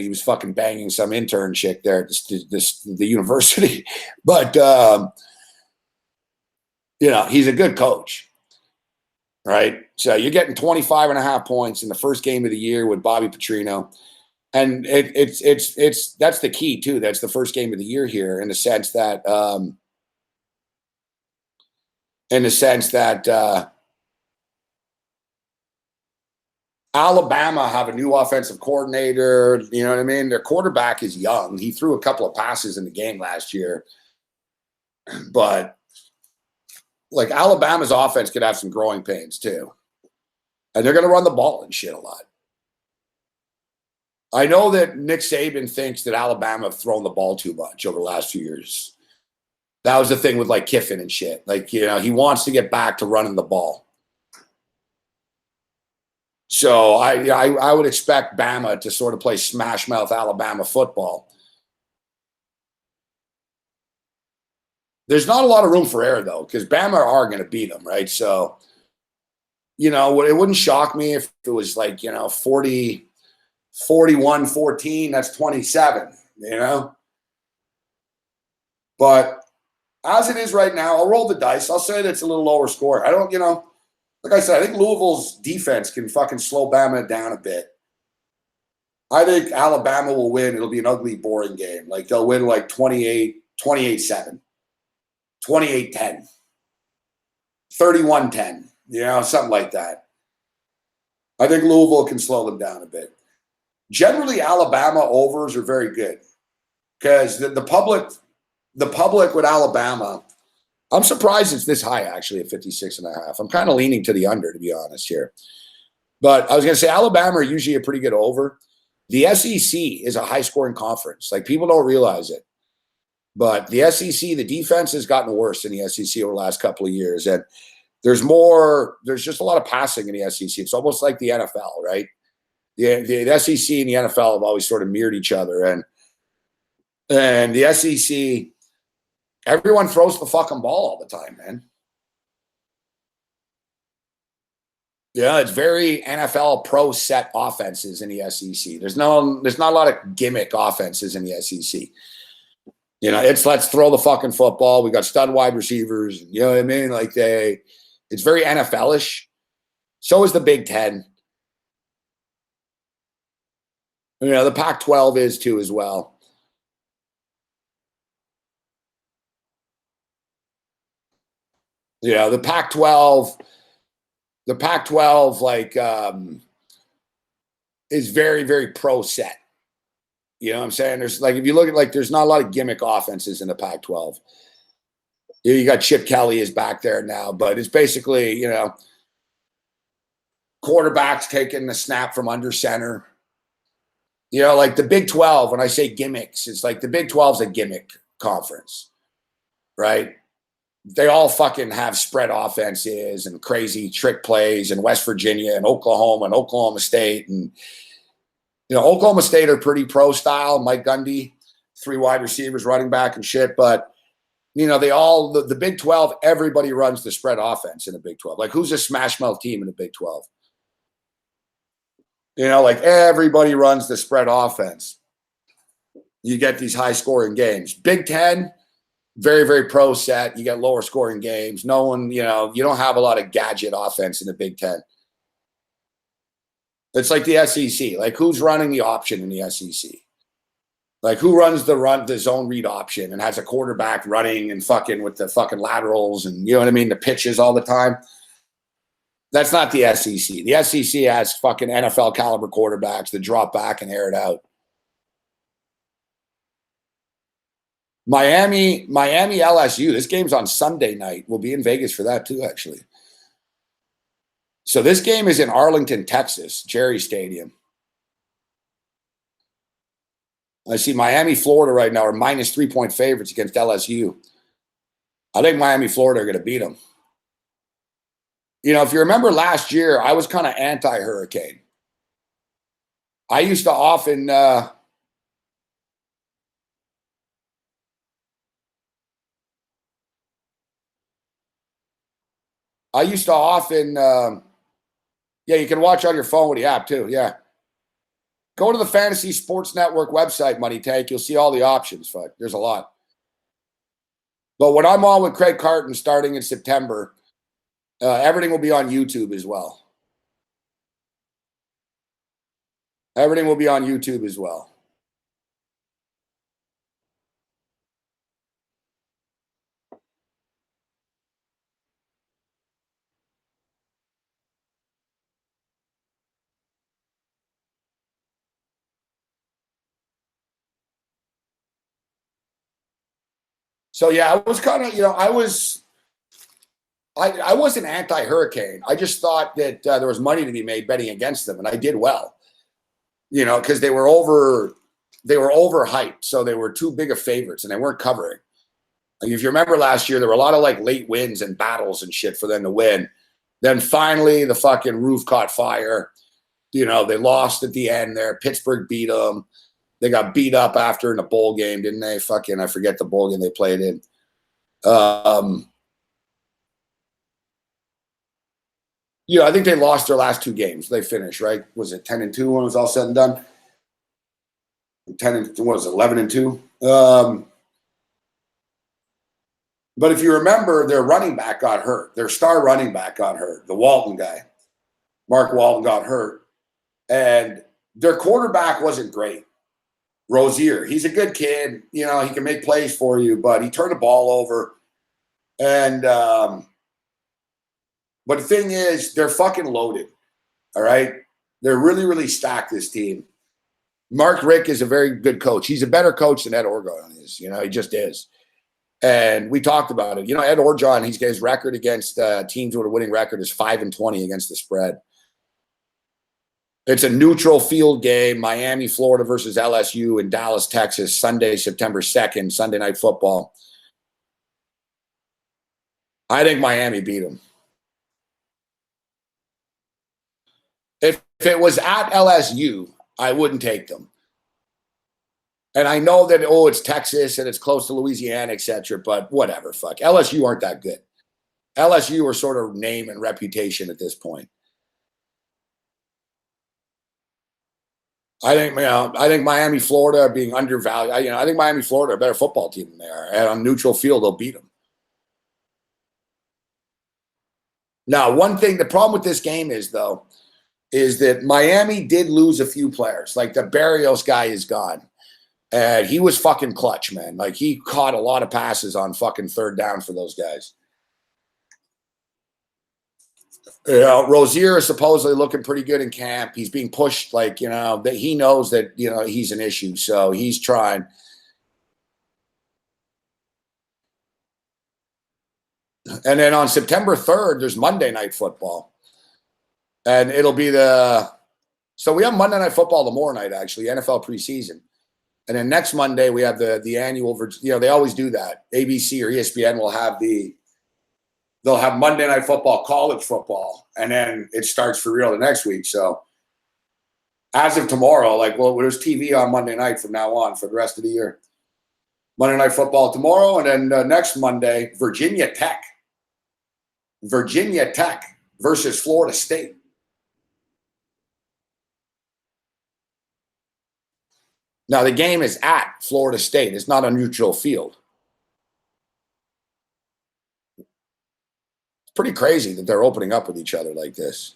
was fucking banging some intern chick there at the university. But, he's a good coach, right? So you're getting 25.5 points in the first game of the year with Bobby Petrino. And it's that's the key, too. That's the first game of the year here in the sense that Alabama have a new offensive coordinator. You know what I mean? Their quarterback is young. He threw a couple of passes in the game last year. But, like, Alabama's offense could have some growing pains, too. And they're going to run the ball and shit a lot. I know that Nick Saban thinks that Alabama have thrown the ball too much over the last few years. That was the thing with, like, Kiffin and shit. Like, he wants to get back to running the ball. So I would expect Bama to sort of play smash mouth Alabama football. There's not a lot of room for error, though, because Bama are going to beat them, right? So, it wouldn't shock me if it was like, 41-14, that's 27, But as it is right now, I'll roll the dice. I'll say that it's a little lower score. I don't, like I said, I think Louisville's defense can fucking slow Bama down a bit. I think Alabama will win. It'll be an ugly, boring game. Like, they'll win like 28-7, 28-10, 31-10, something like that. I think Louisville can slow them down a bit. Generally, Alabama overs are very good because the public with Alabama I'm surprised it's this high, actually, at 56.5. I'm kind of leaning to the under, to be honest here. But I was going to say Alabama are usually a pretty good over. The SEC is a high-scoring conference. Like, people don't realize it. But the SEC, the defense has gotten worse in the SEC over the last couple of years. And there's just a lot of passing in the SEC. It's almost like the NFL, right? The SEC and the NFL have always sort of mirrored each other. And the SEC, everyone throws the fucking ball all the time, man. Yeah, it's very NFL pro set offenses in the SEC. There's not a lot of gimmick offenses in the SEC. You know, it's let's throw the fucking football. We got stud wide receivers. You know what I mean? Like it's very NFL-ish. So is the Big Ten. You know, the Pac-12 is too as well. You know, the Pac-12 like is very, very pro set. You know what I'm saying? There's like, if you look at like, there's not a lot of gimmick offenses in the Pac-12. You got Chip Kelly is back there now, but it's basically, you know, quarterbacks taking the snap from under center. You know, like the Big 12, when I say gimmicks, it's like the Big 12 is a gimmick conference, right? They all fucking have spread offenses and crazy trick plays in West Virginia and Oklahoma State. And, you know, Oklahoma State are pretty pro style. Mike Gundy, 3 wide receivers, running back and shit. But, you know, the Big 12, everybody runs the spread offense in the Big 12. Like, who's a smash mouth team in the Big 12? You know, like everybody runs the spread offense. You get these high scoring games. Big 10, very, very pro set. You get lower scoring games. No one, you know, you don't have a lot of gadget offense in the Big 10. It's like the SEC. Like, who's running the option in the SEC? Like, who runs the zone read option and has a quarterback running and fucking with the fucking laterals and, you know what I mean, the pitches all the time? That's not the SEC. The SEC has fucking NFL caliber quarterbacks that drop back and air it out. Miami, LSU. This game's on Sunday night. We'll be in Vegas for that too, actually. So this game is in Arlington, Texas, Jerry Stadium. I see Miami, Florida right now are minus 3-point favorites against LSU. I think Miami, Florida are going to beat them. You know, if you remember last year, I was kind of anti-Hurricane. I used to often yeah, you can watch on your phone with the app too. Yeah. Go to the Fantasy Sports Network website, Money Tank. You'll see all the options. Fuck, there's a lot. But when I'm on with Craig Carton starting in September, everything will be on YouTube as well. Everything will be on YouTube as well. So yeah, I was kind of, you know, I wasn't anti-Hurricane. I just thought that there was money to be made betting against them, and I did well. You know, because they were overhyped, so they were too big of favorites, and they weren't covering. Like, if you remember last year, there were a lot of like late wins and battles and shit for them to win. Then finally, the fucking roof caught fire. You know, they lost at the end there. Pittsburgh beat them. They got beat up after in the bowl game, didn't they? Fucking, I forget the bowl game they played in. You know, I think they lost their last 2 games. They finished, right? Was it 10-2 when it was all said and done? 11-2? But if you remember, their running back got hurt. Their star running back got hurt. The Walton guy, Mark Walton, got hurt. And their quarterback wasn't great. Rozier, he's a good kid. You know, he can make plays for you, but he turned the ball over. And but the thing is, they're fucking loaded. All right? They're really, really stacked, this team. Mark Richt is a very good coach. He's a better coach than Ed Orgeron is. You know, he just is. And we talked about it. Ed Orgeron, his record against teams with a winning record is 5-20 against the spread. It's a neutral field game, Miami, Florida versus LSU in Dallas, Texas, Sunday, September 2nd, Sunday Night Football. I think Miami beat them. If it was at LSU, I wouldn't take them. And I know that, it's Texas and it's close to Louisiana, etc., but whatever, fuck. LSU aren't that good. LSU are sort of name and reputation at this point. I think Miami, Florida are being undervalued. I think Miami, Florida are a better football team than they are. And on neutral field, they'll beat them. Now, the problem with this game is that Miami did lose a few players. Like the Barrios guy is gone. And he was fucking clutch, man. Like he caught a lot of passes on fucking third down for those guys. Rozier is supposedly looking pretty good in camp. He's being pushed, that he knows that, he's an issue. So he's trying. And then on September 3rd, there's Monday Night Football. And it'll be so we have Monday Night Football tomorrow night, actually, NFL preseason. And then next Monday, we have the annual, they always do that. ABC or ESPN will have they'll have Monday Night Football, college football, and then it starts for real the next week. So as of tomorrow, there's TV on Monday night from now on for the rest of the year. Monday Night Football tomorrow, and then next Monday, Virginia Tech versus Florida State. Now, the game is at Florida State. It's not a neutral field. It's pretty crazy that they're opening up with each other like this.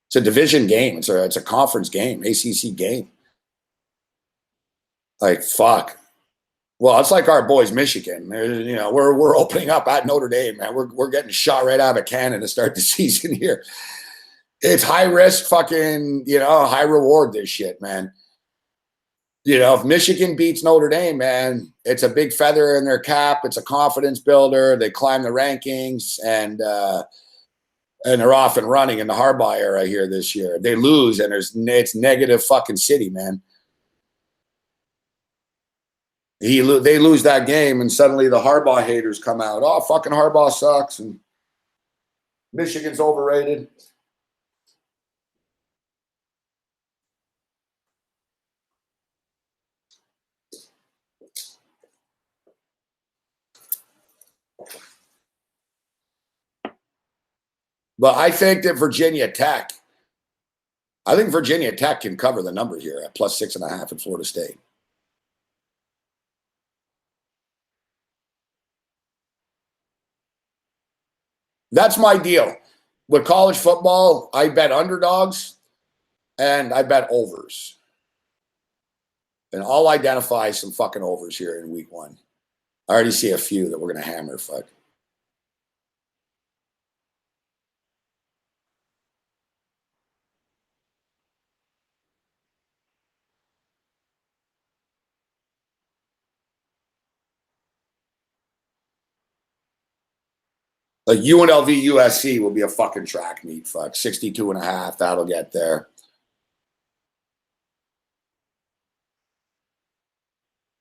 It's a division game. It's a conference game, ACC game. Fuck. Well, it's like our boys, Michigan. We're opening up at Notre Dame, man. We're getting shot right out of a cannon to start the season here. It's high risk, fucking, high reward. This shit, man. If Michigan beats Notre Dame, man, it's a big feather in their cap. It's a confidence builder. They climb the rankings, and they're off and running in the Harbaugh era here this year. They lose, and it's negative fucking city, man. They lose that game, and suddenly the Harbaugh haters come out. Oh, fucking Harbaugh sucks, and Michigan's overrated. But I think that Virginia Tech can cover the number here at +6.5 at Florida State. That's my deal. With college football, I bet underdogs and I bet overs. And I'll identify some fucking overs here in week 1. I already see a few that we're going to hammer, fuck. UNLV USC will be a fucking track meet, fuck. 62.5, that'll get there.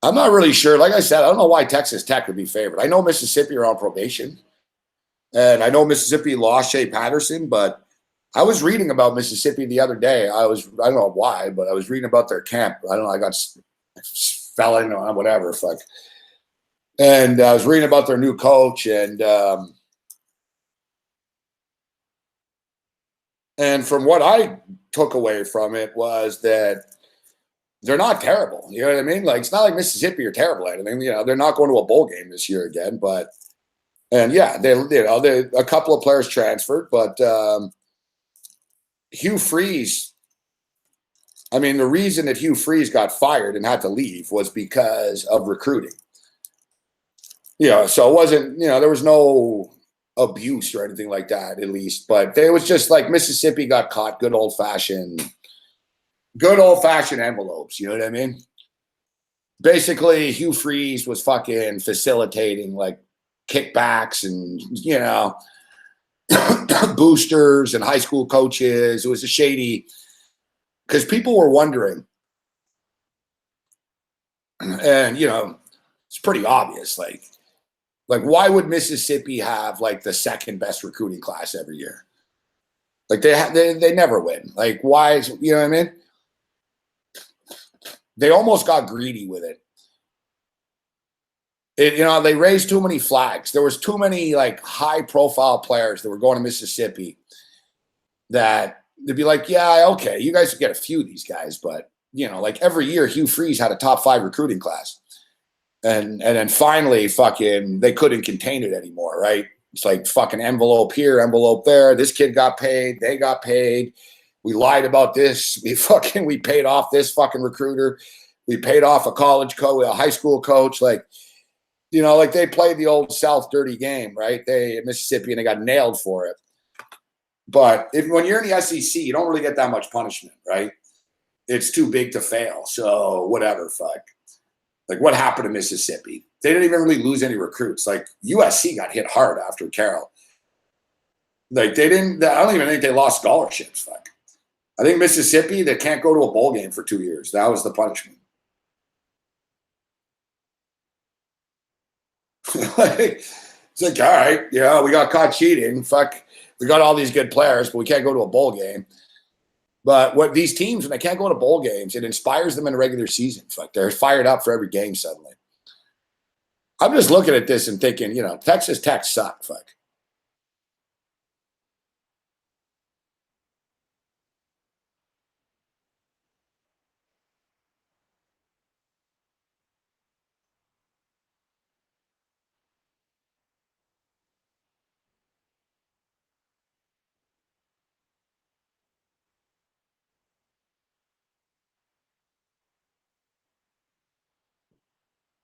I'm not really sure. Like I said, I don't know why Texas Tech would be favored. I know Mississippi are on probation. And I know Mississippi lost Shea Patterson, but I was reading about Mississippi the other day. I don't know why, but I was reading about their camp. I don't know. I fell in on whatever, fuck. And I was reading about their new coach, and from what I took away from it was that they're not terrible. You know what I mean? It's not like Mississippi are terrible at anything. They're not going to a bowl game this year again, a couple of players transferred, but Hugh Freeze. I mean, the reason that Hugh Freeze got fired and had to leave was because of recruiting. So it wasn't, there was no abuse or anything like that, at least. But it was just like Mississippi got caught good old fashioned envelopes. You know what I mean? basically Hugh Freeze was fucking facilitating like kickbacks and, boosters and high school coaches. It was a shady, because people were wondering, and it's pretty obvious, like why would Mississippi have like the second best recruiting class every year? Like they never win. Like why is, you know what I mean? They almost got greedy with it. They raised too many flags. There was too many like high profile players that were going to Mississippi that they'd be like, yeah, okay, you guys get a few of these guys, but like every year Hugh Freeze had a top 5 recruiting class. And then finally fucking they couldn't contain it anymore, right? It's like fucking envelope here, envelope there. This kid got paid, they got paid. We lied about this. We paid off this fucking recruiter. We paid off a college coach, a high school coach. Like they played the old South dirty game, right? They Mississippi, and they got nailed for it. But when you're in the SEC, you don't really get that much punishment, right? It's too big to fail. So whatever, fuck. Like what happened to Mississippi? They didn't even really lose any recruits. Like USC got hit hard after Carroll. Like I don't even think they lost scholarships. Fuck. I think Mississippi, they can't go to a bowl game for 2 years. That was the punishment. It's like, all right, we got caught cheating. Fuck. We got all these good players, but we can't go to a bowl game. But what these teams, when they can't go to bowl games, it inspires them in the regular season. Like they're fired up for every game suddenly. I'm just looking at this and thinking, Texas Tech suck. Fuck.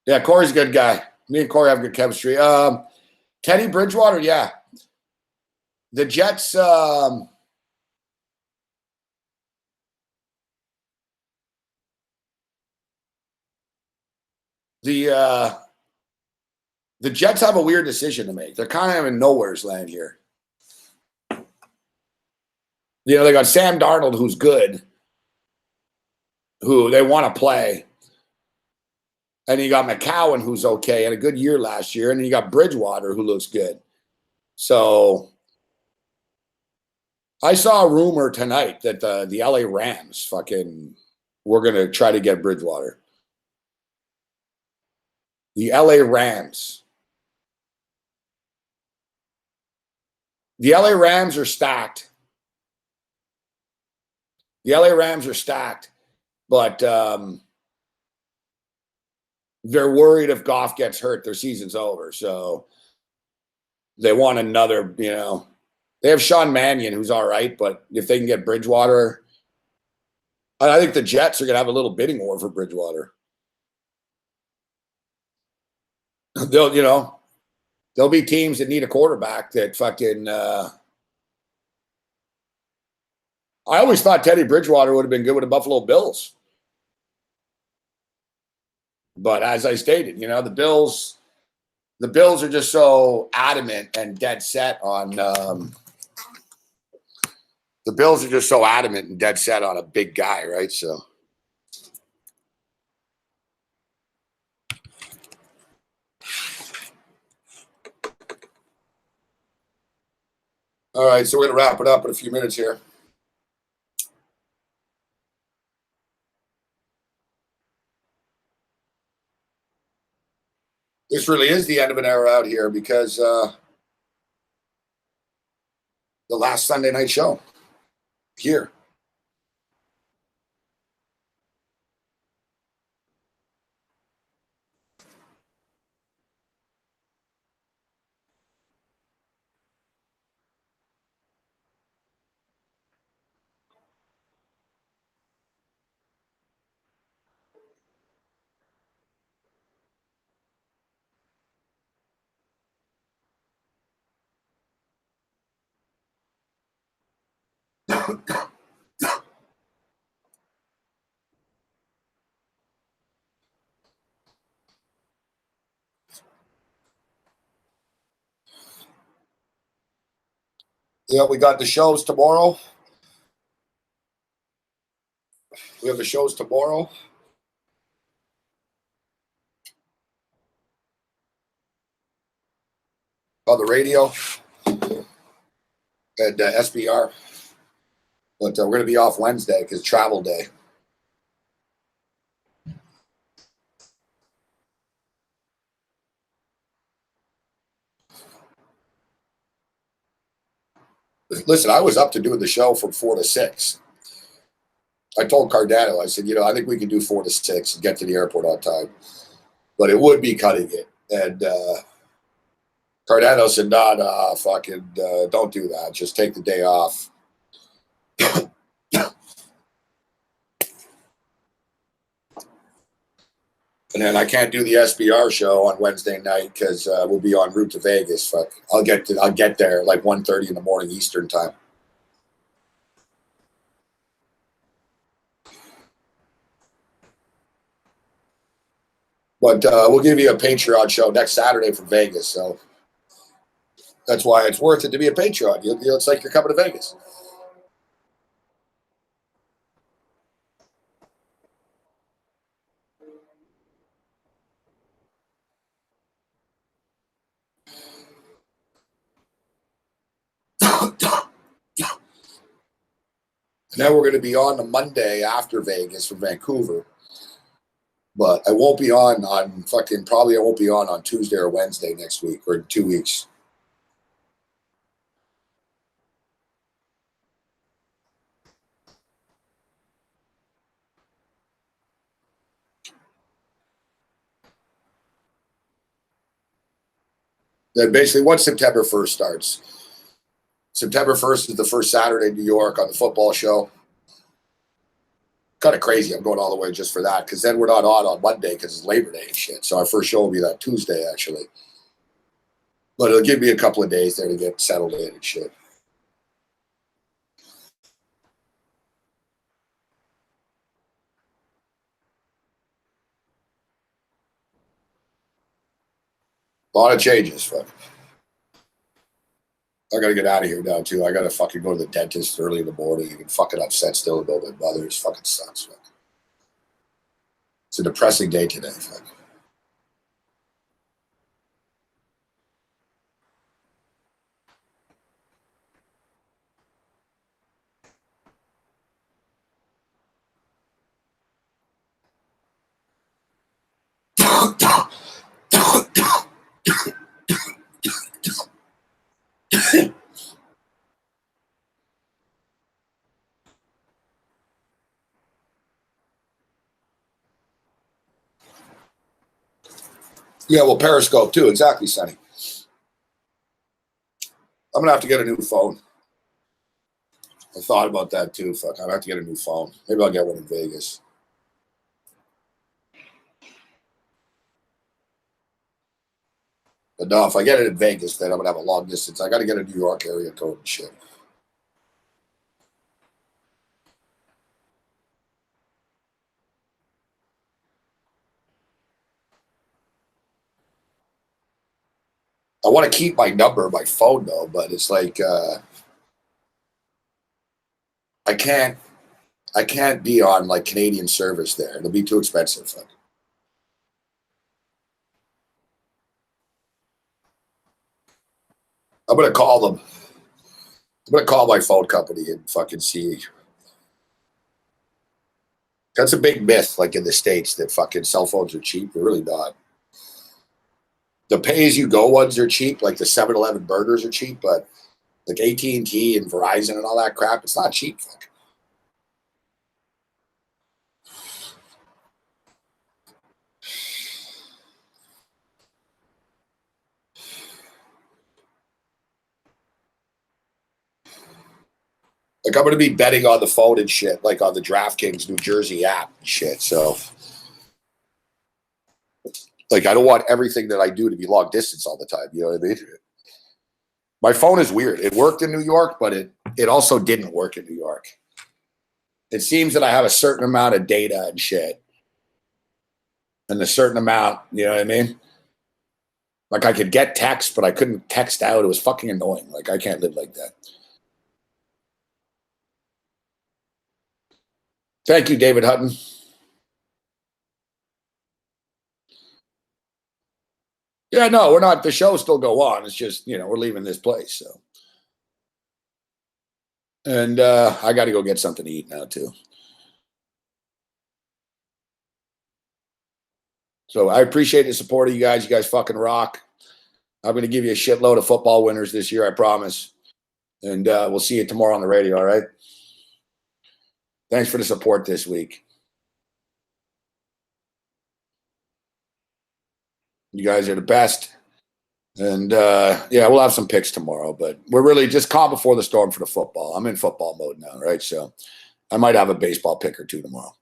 Yeah, Corey's a good guy. Me and Corey have good chemistry. Teddy Bridgewater, yeah. The Jets, the Jets have a weird decision to make. They're kind of in nowhere's land here. They got Sam Darnold, who's good, who they want to play. And you got McCowan, who's okay, had a good year last year. And then you got Bridgewater, who looks good. So I saw a rumor tonight that the LA Rams fucking were going to try to get Bridgewater. The LA Rams. The LA Rams are stacked. The LA Rams are stacked, but they're worried if Goff gets hurt, their season's over. So they want another, they have Sean Mannion, who's all right, but if they can get Bridgewater, I think the Jets are going to have a little bidding war for Bridgewater. There'll be teams that need a quarterback that fucking. I always thought Teddy Bridgewater would have been good with the Buffalo Bills. But as I stated, the Bills are just so adamant and dead set on. The Bills are just so adamant and dead set on a big guy, right? So. All right, so we're going to wrap it up in a few minutes here. This really is the end of an era out here because the last Sunday night show here. Yeah, we got the shows tomorrow. We have the shows tomorrow. On the radio and SBR. But we're going to be off Wednesday because travel day. Listen, I was up to doing the show from 4 to 6. I told Cardano, I said, I think we can do 4 to 6 and get to the airport on time. But it would be cutting it. And Cardano said, nah, fucking don't do that. Just take the day off. And then I can't do the SBR show on Wednesday night because we'll be en route to Vegas. Fuck, I'll get there like 1:30 in the morning Eastern time. But we'll give you a Patreon show next Saturday from Vegas. So that's why it's worth it to be a Patreon. It's like you're coming to Vegas. And then we're going to be on the Monday after Vegas from Vancouver. But I won't be on I won't be on Tuesday or Wednesday next week or 2 weeks. Then basically once September 1st starts, September 1st is the first Saturday in New York on the football show. Kind of crazy. I'm going all the way just for that because then we're not on Monday because it's Labor Day and shit. So our first show will be that Tuesday, actually. But it'll give me a couple of days there to get settled in and shit. A lot of changes. Fuck. I got to get out of here now, too. I got to fucking go to the dentist early in the morning. You can fucking upset still about my mother. It fucking sucks. Fuck. It's a depressing day today. Fuck. Yeah, well, Periscope, too. Exactly, Sonny. I'm going to have to get a new phone. I thought about that, too. Fuck, I'm going to have to get a new phone. Maybe I'll get one in Vegas. But no, if I get it in Vegas, then I'm gonna have a long distance. I got to get a New York area code and shit. I want to keep my number, my phone though, but it's like I can't be on like Canadian service there. It'll be too expensive. I'm gonna call them. I'm gonna call my phone company and fucking see. That's a big myth, like in the States, that fucking cell phones are cheap. They're really not. The pay-as-you-go ones are cheap, like the 7-Eleven burgers are cheap, but like AT&T and Verizon and all that crap, it's not cheap. Fuck. Like I'm gonna be betting on the phone and shit, like on the DraftKings New Jersey app and shit. So like I don't want everything that I do to be long distance all the time. You know what I mean? My phone is weird. It worked in New York, but it also didn't work in New York. It seems that I have a certain amount of data and shit. And a certain amount, you know what I mean? Like I could get text, but I couldn't text out. It was fucking annoying. Like I can't live like that. Thank you, David Hutton. Yeah, no, we're not. The show still go on. It's just, we're leaving this place. So, and I got to go get something to eat now too. So I appreciate the support of you guys. You guys fucking rock. I'm going to give you a shitload of football winners this year, I promise. And we'll see you tomorrow on the radio, all right? Thanks for the support this week. You guys are the best. And yeah, we'll have some picks tomorrow, but we're really just calm before the storm for the football. I'm in football mode now, right? So I might have a baseball pick or two tomorrow.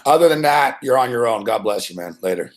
Other than that, you're on your own. God bless you, man. Later.